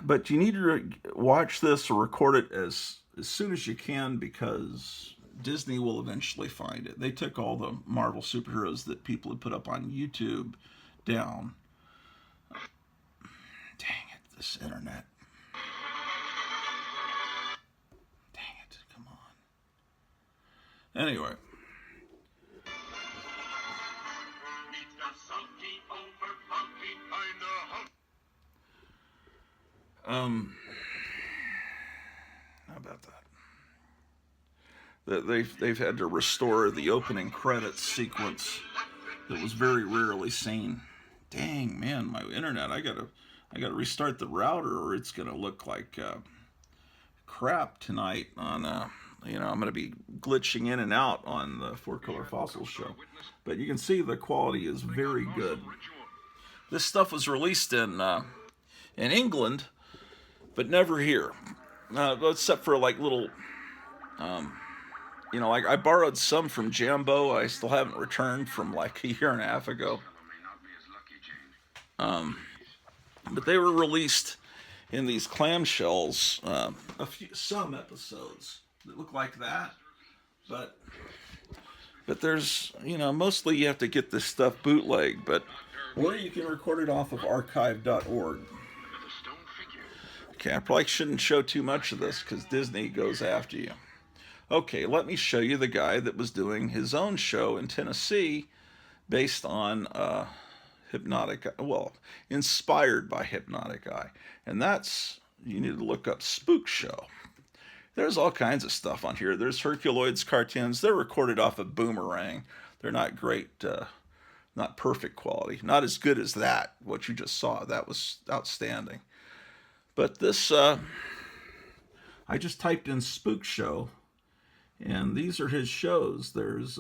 But you need to watch this or record it as soon as you can, because Disney will eventually find it. They took all the Marvel superheroes that people had put up on YouTube down. Dang it, this internet. Dang it, come on. Anyway. How about that? They've had to restore the opening credits sequence that was very rarely seen. Dang, man, my internet! I gotta restart the router, or it's gonna look like crap tonight. On I'm gonna be glitching in and out on the Four Color Fossils show. But you can see the quality is very good. This stuff was released in England, but never here. Except for like little, like I borrowed some from Jambo. I still haven't returned from like a year and a half ago. But they were released in these clamshells. Some episodes that look like that, but there's mostly you have to get this stuff bootleg, or you can record it off of archive.org. Okay, I probably shouldn't show too much of this because Disney goes after you. Okay, let me show you the guy that was doing his own show in Tennessee based on Hypnotic, inspired by Hypnotic Eye. And you need to look up Spook Show. There's all kinds of stuff on here. There's Herculoids cartoons. They're recorded off of Boomerang. They're not great, not perfect quality. Not as good as that, what you just saw. That was outstanding. But this, I just typed in Spook Show, and these are his shows. There's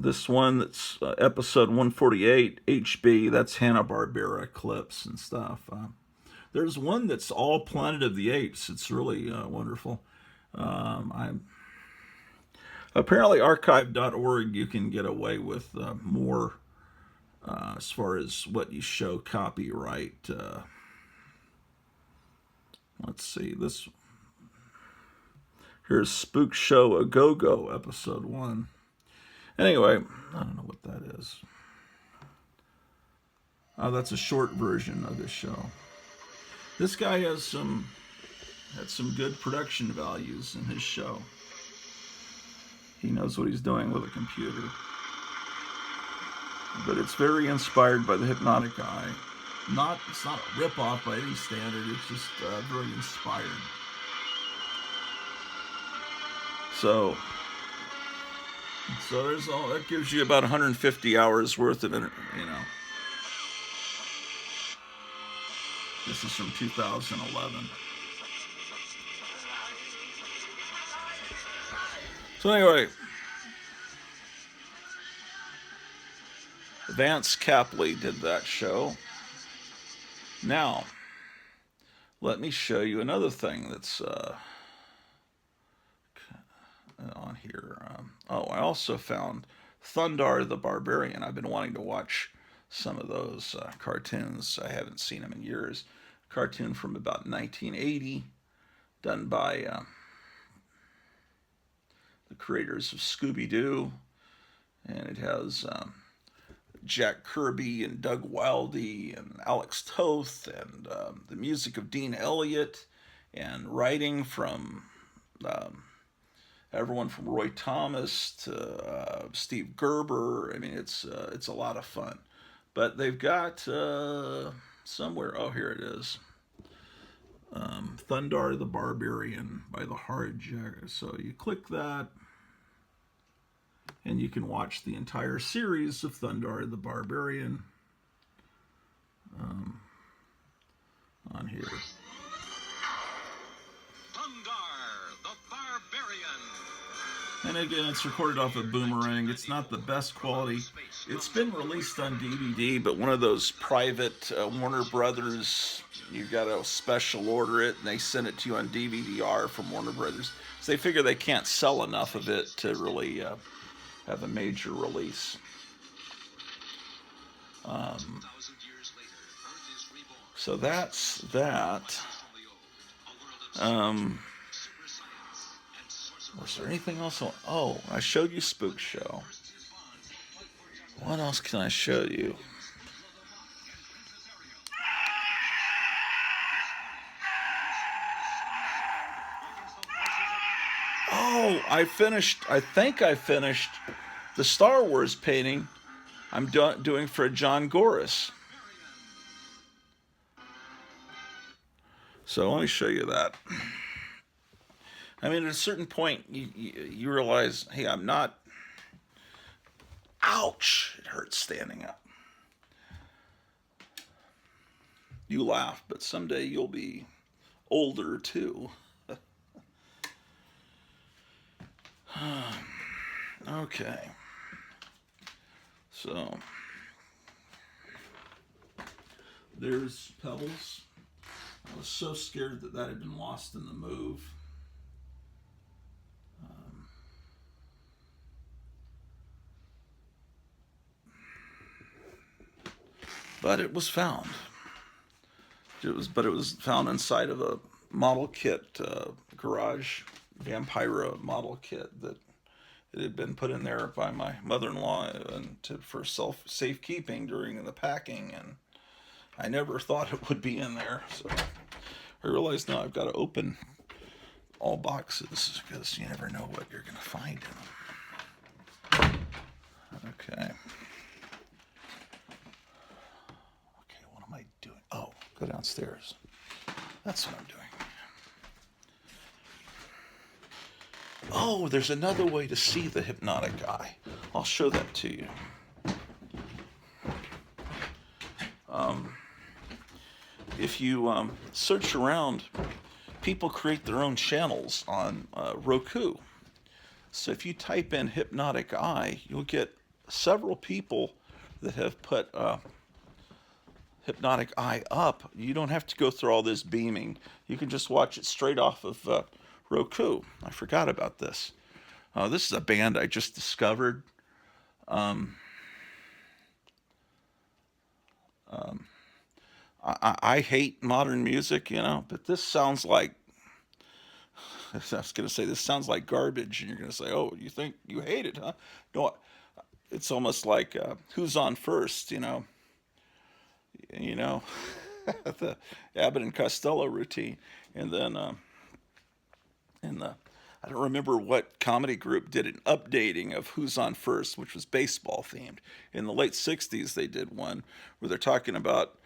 this one that's episode 148, HB, that's Hanna-Barbera clips and stuff. There's one that's all Planet of the Apes. It's really wonderful. Apparently archive.org, you can get away with more as far as what you show copyright. Let's see, here's Spook Show A Go-Go, episode 1. Anyway, I don't know what that is. Oh, that's a short version of this show. This guy had some good production values in his show. He knows what he's doing with a computer. But it's very inspired by the Hypnotic Eye. It's not a rip-off by any standard. It's just very inspired. So there's all that gives you about 150 hours worth of This is from 2011. So anyway, Vance Capley did that show. Now, let me show you another thing that's on here. I also found Thundar the Barbarian. I've been wanting to watch some of those cartoons. I haven't seen them in years. Cartoon from about 1980, done by the creators of Scooby Doo, and it has Jack Kirby and Doug Wildey and Alex Toth, and the music of Dean Elliott, and writing from um, everyone from Roy Thomas to Steve Gerber. I mean, it's a lot of fun. But they've got somewhere. Oh, here it is. Thundar the Barbarian by the Hard Jacker. So you click that, and you can watch the entire series of Thundar the Barbarian on here. Thundar, the Barbarian. And again, it's recorded off of Boomerang. It's not the best quality. It's been released on DVD, but one of those private Warner Brothers, you got to special order it, and they send it to you on DVD-R from Warner Brothers. So they figure they can't sell enough of it to really have a major release. So that's that. Was there anything else? Oh, I showed you Spook Show. What else can I show you? Oh, I think I finished the Star Wars painting I'm doing for John Gores. So let me show you that. I mean, at a certain point, you realize, hey, I'm not... Ouch! It hurts standing up. You laugh, but someday you'll be older, too. Okay. So, there's Pebbles. I was so scared that had been lost in the move. But it was found. It was found inside of a model kit, garage Vampira model kit that it had been put in there by my mother-in-law for safekeeping during the packing, and I never thought it would be in there. So I realized now I've got to open all boxes because you never know what you're going to find in them. Okay. What am I doing? Oh, go downstairs. That's what I'm doing. Oh, there's another way to see the hypnotic eye. I'll show that to you. If you search around, people create their own channels on Roku. So if you type in hypnotic eye, you'll get several people that have put hypnotic eye up. You don't have to go through all this beaming. You can just watch it straight off of Roku. I forgot about this. This is a band I just discovered. I hate modern music, but this sounds like, I was going to say, this sounds like garbage, and you're going to say, oh, you think you hate it, huh? No, it's almost like Who's on First, the Abbott and Costello routine. And then I don't remember what comedy group did an updating of Who's on First, which was baseball themed. In the late 60s, they did one where they're talking about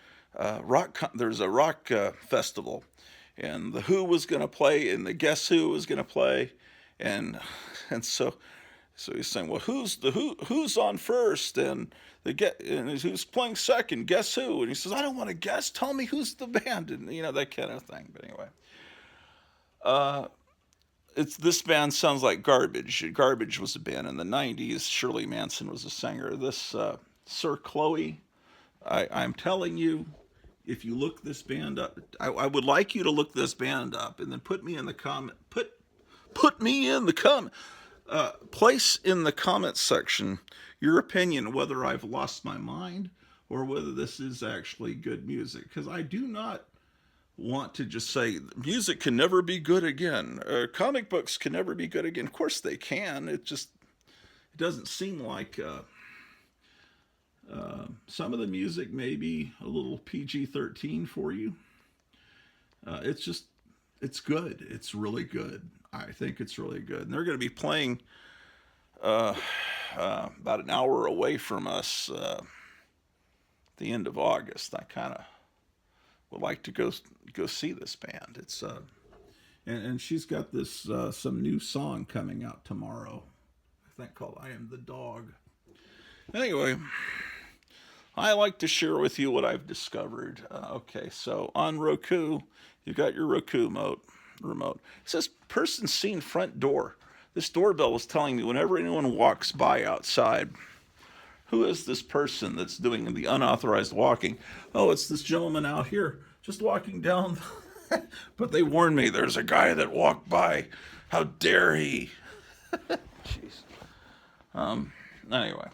there's a rock festival, and the Who was going to play, and the Guess Who was going to play, and so he's saying, well, who's on first, and who's playing second? Guess who? And he says, I don't want to guess. Tell me who's the band, and that kind of thing. But anyway, this band sounds like Garbage. Garbage was a band in the '90s. Shirley Manson was a singer. This Sir Chloe, I'm telling you, if you look this band up, I would like you to look this band up and then put me in the comment. Put me in the comment. Place in the comments section your opinion whether I've lost my mind or whether this is actually good music. Because I do not want to just say music can never be good again. Comic books can never be good again. Of course they can. It doesn't seem like some of the music may be a little PG-13 for you. It's good. It's really good. I think it's really good. And they're going to be playing about an hour away from us the end of August. I kind of would like to go see this band. It's and she's got this some new song coming out tomorrow. I think called "I Am the Dog." Anyway, I like to share with you what I've discovered. Okay, so on Roku, you got your Roku remote. It says person seen front door. This doorbell is telling me whenever anyone walks by outside, who is this person that's doing the unauthorized walking? Oh, it's this gentleman out here just walking down. But they warned me there's a guy that walked by. How dare he? Jeez. Anyway.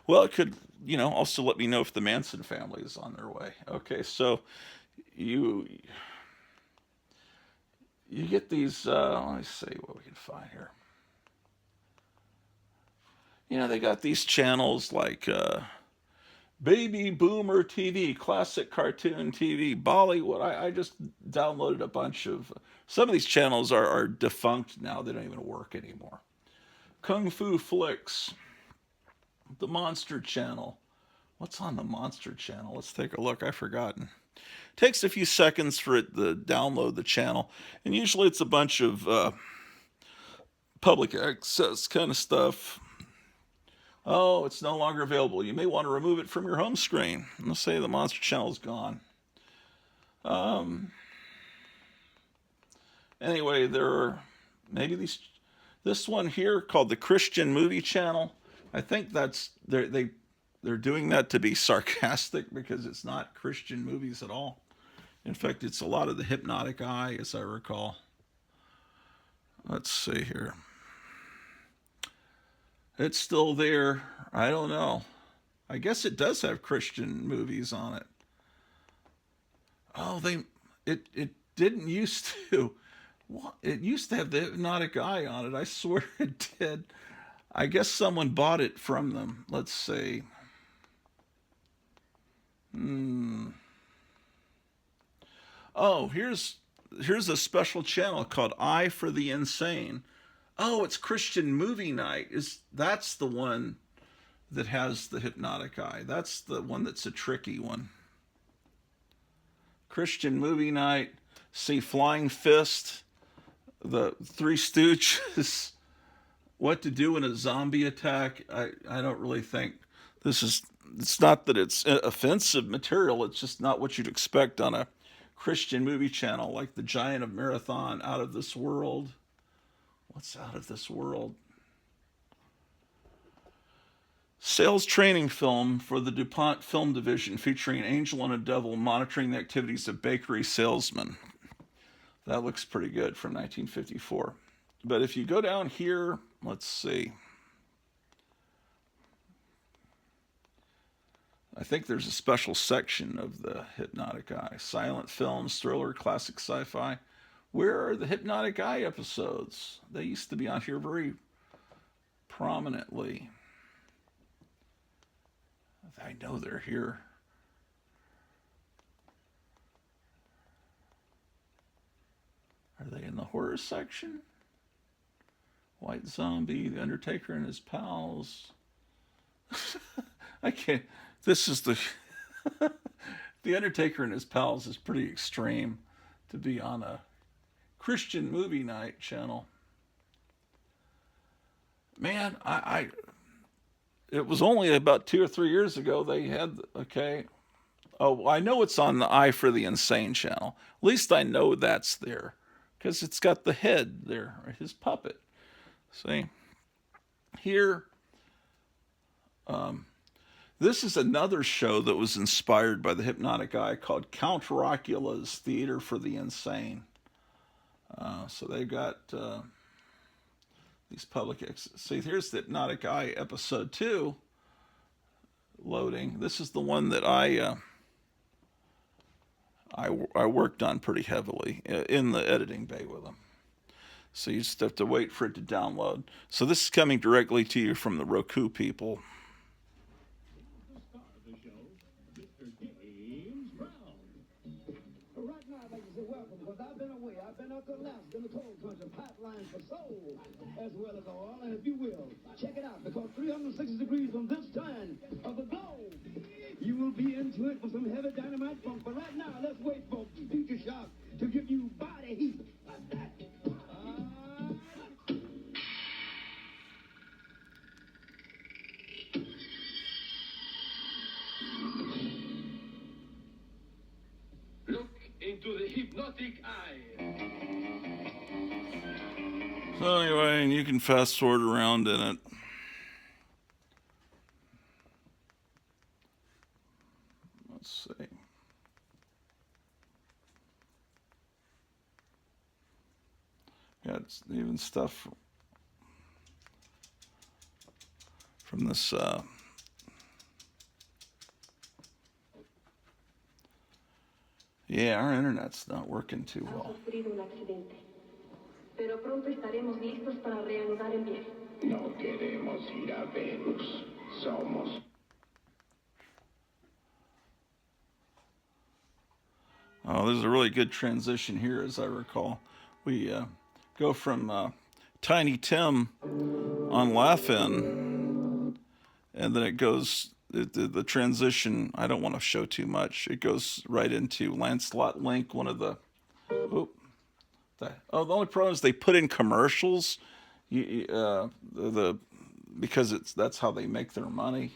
Well, it could, also let me know if the Manson family is on their way. Okay, so you get these, let me see what we can find here. They got these channels like Baby Boomer TV, Classic Cartoon TV, Bollywood. I just downloaded a bunch of, some of these channels are defunct now. They don't even work anymore. Kung Fu Flicks, the Monster Channel. What's on the Monster Channel? Let's take a look. I've forgotten. Takes a few seconds for it to download the channel, and usually it's a bunch of public access kind of stuff. Oh, it's no longer available. You may want to remove it from your home screen. Let's say the Monster Channel is gone. Anyway, there are maybe this one here called the Christian Movie Channel. I think that's they're doing that to be sarcastic because it's not Christian movies at all. In fact, it's a lot of the Hypnotic Eye, as I recall. Let's see here. It's still there. I don't know. I guess it does have Christian movies on it. Oh, it didn't used to. What? It used to have the Hypnotic Eye on it. I swear it did. I guess someone bought it from them. Let's see. Oh, here's a special channel called Eye for the Insane. Oh, it's Christian Movie Night. That's the one that has the Hypnotic Eye. That's the one that's a tricky one. Christian Movie Night. See Flying Fist, the Three Stooges, What to Do in a Zombie Attack. I don't really think it's not that it's offensive material. It's just not what you'd expect on a Christian movie channel like The Giant of Marathon, Out of This World. What's Out of This World? Sales training film for the DuPont Film Division featuring Angel and a Devil monitoring the activities of bakery salesmen. That looks pretty good from 1954. But if you go down here, let's see. I think there's a special section of the Hypnotic Eye. Silent films, thriller, classic sci-fi. Where are the Hypnotic Eye episodes? They used to be on here very prominently. I know they're here. Are they in the horror section? White Zombie, The Undertaker and His Pals. I can't. This is the... The Undertaker and His Pals is pretty extreme to be on a Christian Movie Night channel. Man, it was only about 2 or 3 years ago they had, okay. Oh, I know it's on the Eye for the Insane channel. At least I know that's there. Because it's got the head there, or his puppet. See? Here, This is another show that was inspired by the Hypnotic Eye called Count Rockula's Theater for the Insane. So they've got these see, here's the Hypnotic Eye episode 2 loading. This is the one that I worked on pretty heavily in the editing bay with them. So you just have to wait for it to download. So this is coming directly to you from the Roku people. For soul as well as oil, and if you will, check it out, because 360 degrees from this turn of the globe, you will be into it for some heavy dynamite funk. But right now, let's wait for Future Shock to give you body heat. Like that. Look into the hypnotic eye. So anyway, and you can fast forward around in it. Let's see. Yeah, it's even stuff from this yeah, our internet's not working too well. Pero pronto estaremos listos para reanudar el viaje. No queremos ir a Venus. Somos. Oh, there's a really good transition here, as I recall. We go from Tiny Tim on Laugh-In, and then it goes, the transition, I don't want to show too much. It goes right into Lancelot Link, one of the, the only problem is they put in commercials, because that's how they make their money,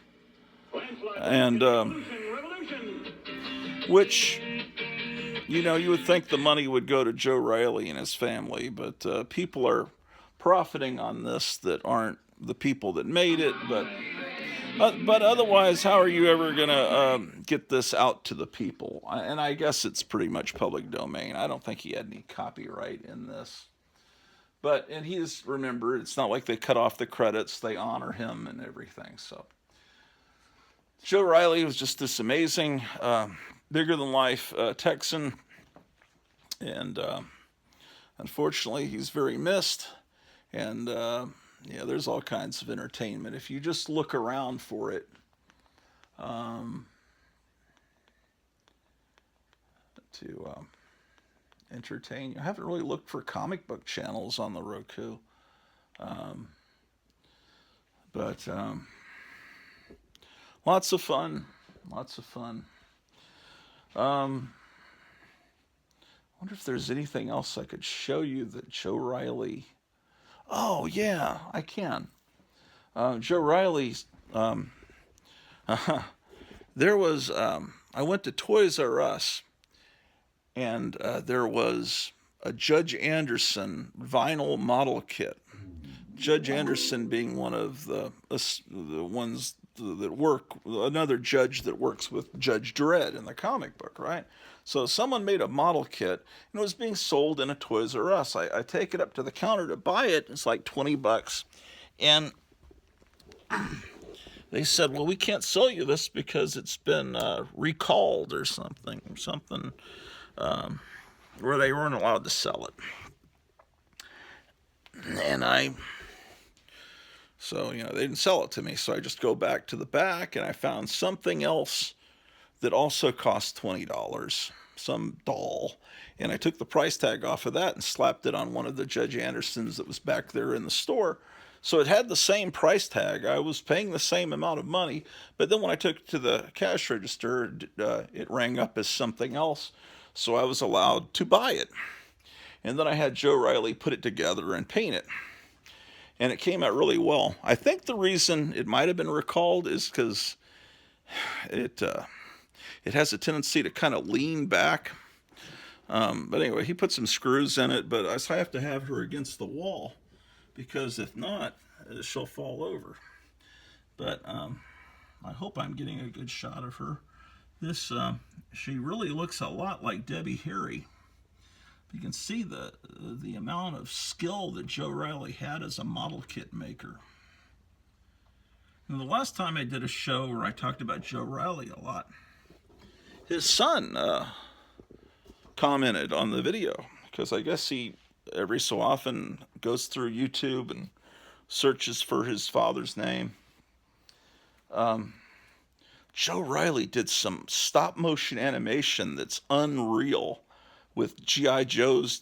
and which, you know, you would think the money would go to Joe Riley and his family, but people are profiting on this that aren't the people that made it, but otherwise, how are you ever going to get this out to the people? And I guess it's pretty much public domain. I don't think he had any copyright in this. And he's, remember, it's not like they cut off the credits. They honor him and everything. So Joe Riley was just this amazing, bigger-than-life Texan. And unfortunately, he's very missed. And yeah, there's all kinds of entertainment if you just look around for it. To entertain you. I haven't really looked for comic book channels on the Roku. But lots of fun. Lots of fun. I wonder if there's anything else I could show you that Joe Riley... Oh, yeah, I can. Joe Riley's... there was... I went to Toys R Us, and there was a Judge Anderson vinyl model kit. Judge Anderson being one of the ones that work, another judge that works with Judge Dredd in the comic book, right? So someone made a model kit, and it was being sold in a Toys R Us. I take it up to the counter to buy it. It's like $20. And they said, well, we can't sell you this because it's been recalled or something, where they weren't allowed to sell it. And so, you know, they didn't sell it to me. So I just go back to the back, and I found something else that also cost $20, some doll. And I took the price tag off of that and slapped it on one of the Judge Andersons that was back there in the store. So it had the same price tag. I was paying the same amount of money. But then when I took it to the cash register, it rang up as something else. So I was allowed to buy it. And then I had Joe Riley put it together and paint it. And it came out really well. I think the reason it might have been recalled is because it has a tendency to kind of lean back. But anyway, he put some screws in it, but I have to have her against the wall, because if not, she'll fall over. But I hope I'm getting a good shot of her. This, she really looks a lot like Debbie Harry. You can see the amount of skill that Joe Riley had as a model kit maker. And the last time I did a show where I talked about Joe Riley a lot, his son commented on the video, because I guess he every so often goes through YouTube and searches for his father's name. Joe Riley did some stop motion animation that's unreal, with G.I. Joes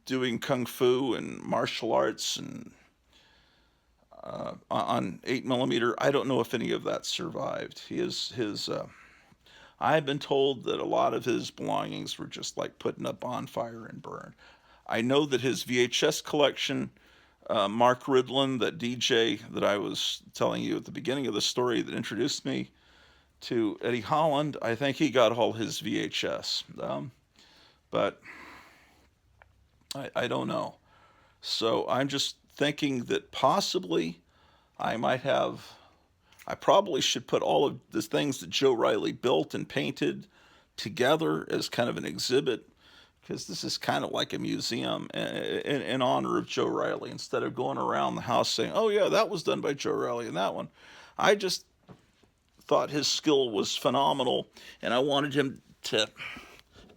doing kung fu and martial arts and on 8mm. I don't know if any of that survived. I've been told that a lot of his belongings were just like put in a bonfire and burned. I know that his VHS collection, Mark Ridlin, that DJ that I was telling you at the beginning of the story that introduced me to Eddie Holland, I think he got all his VHS. But I don't know. So I'm just thinking that possibly I probably should put all of the things that Joe Riley built and painted together as kind of an exhibit, because this is kind of like a museum in honor of Joe Riley, instead of going around the house saying, oh yeah, that was done by Joe Riley and that one. I just thought his skill was phenomenal, and I wanted him to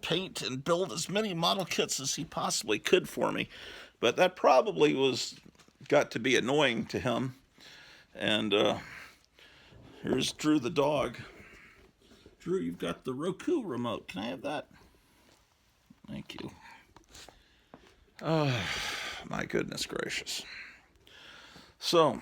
paint and build as many model kits as he possibly could for me. But that probably got to be annoying to him. And here's Drew the dog. Drew, you've got the Roku remote. Can I have that? Thank you. Oh, my goodness gracious. So,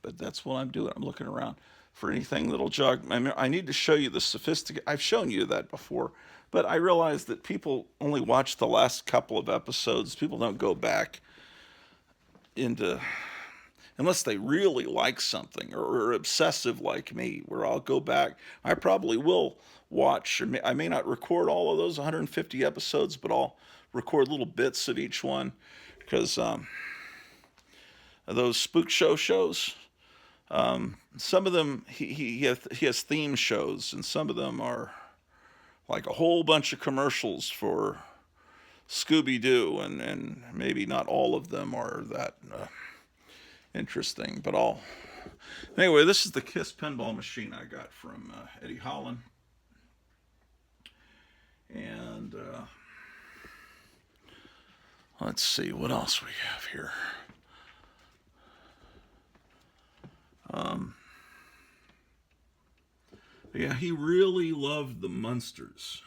but that's what I'm doing. I'm looking around for anything that'll jog. I need to show you the sophisticated. I've shown you that before, but I realize that people only watch the last couple of episodes. People don't go back into, unless they really like something or are obsessive like me, where I'll go back. I probably will watch, or I may not record all of those 150 episodes, but I'll record little bits of each one, because those spook shows, some of them he has theme shows, and some of them are like a whole bunch of commercials for Scooby-Doo, and maybe not all of them are that interesting, but anyway, this is the Kiss pinball machine I got from Eddie Holland. And let's see what else we have here. Yeah, he really loved the Munsters.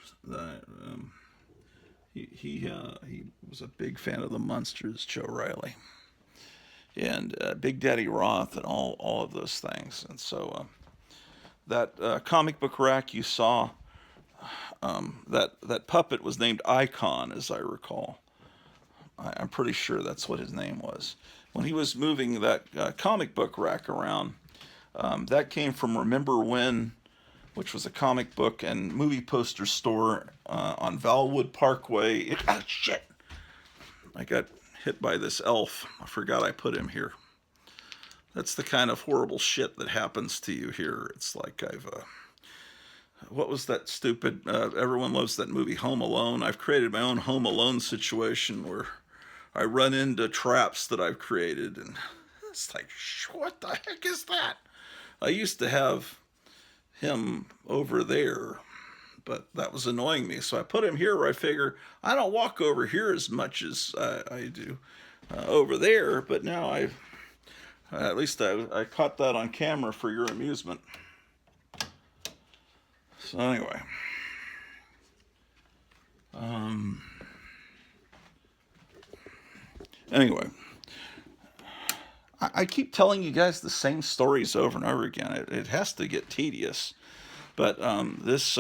He was a big fan of the Munsters, Joe Riley, and Big Daddy Roth, and all of those things. And so that comic book rack you saw, that puppet was named Icon, as I recall. I'm pretty sure that's what his name was. When he was moving that comic book rack around, that came from Remember When, which was a comic book and movie poster store on Valwood Parkway. Shit! I got hit by this elf. I forgot I put him here. That's the kind of horrible shit that happens to you here. It's like what was that stupid, everyone loves that movie Home Alone. I've created my own Home Alone situation where I run into traps that I've created, and it's like, what the heck is that? I used to have him over there, but that was annoying me, so I put him here where I figure I don't walk over here as much as I do over there. But now at least I caught that on camera for your amusement. So anyway, I keep telling you guys the same stories over and over again. It has to get tedious. But this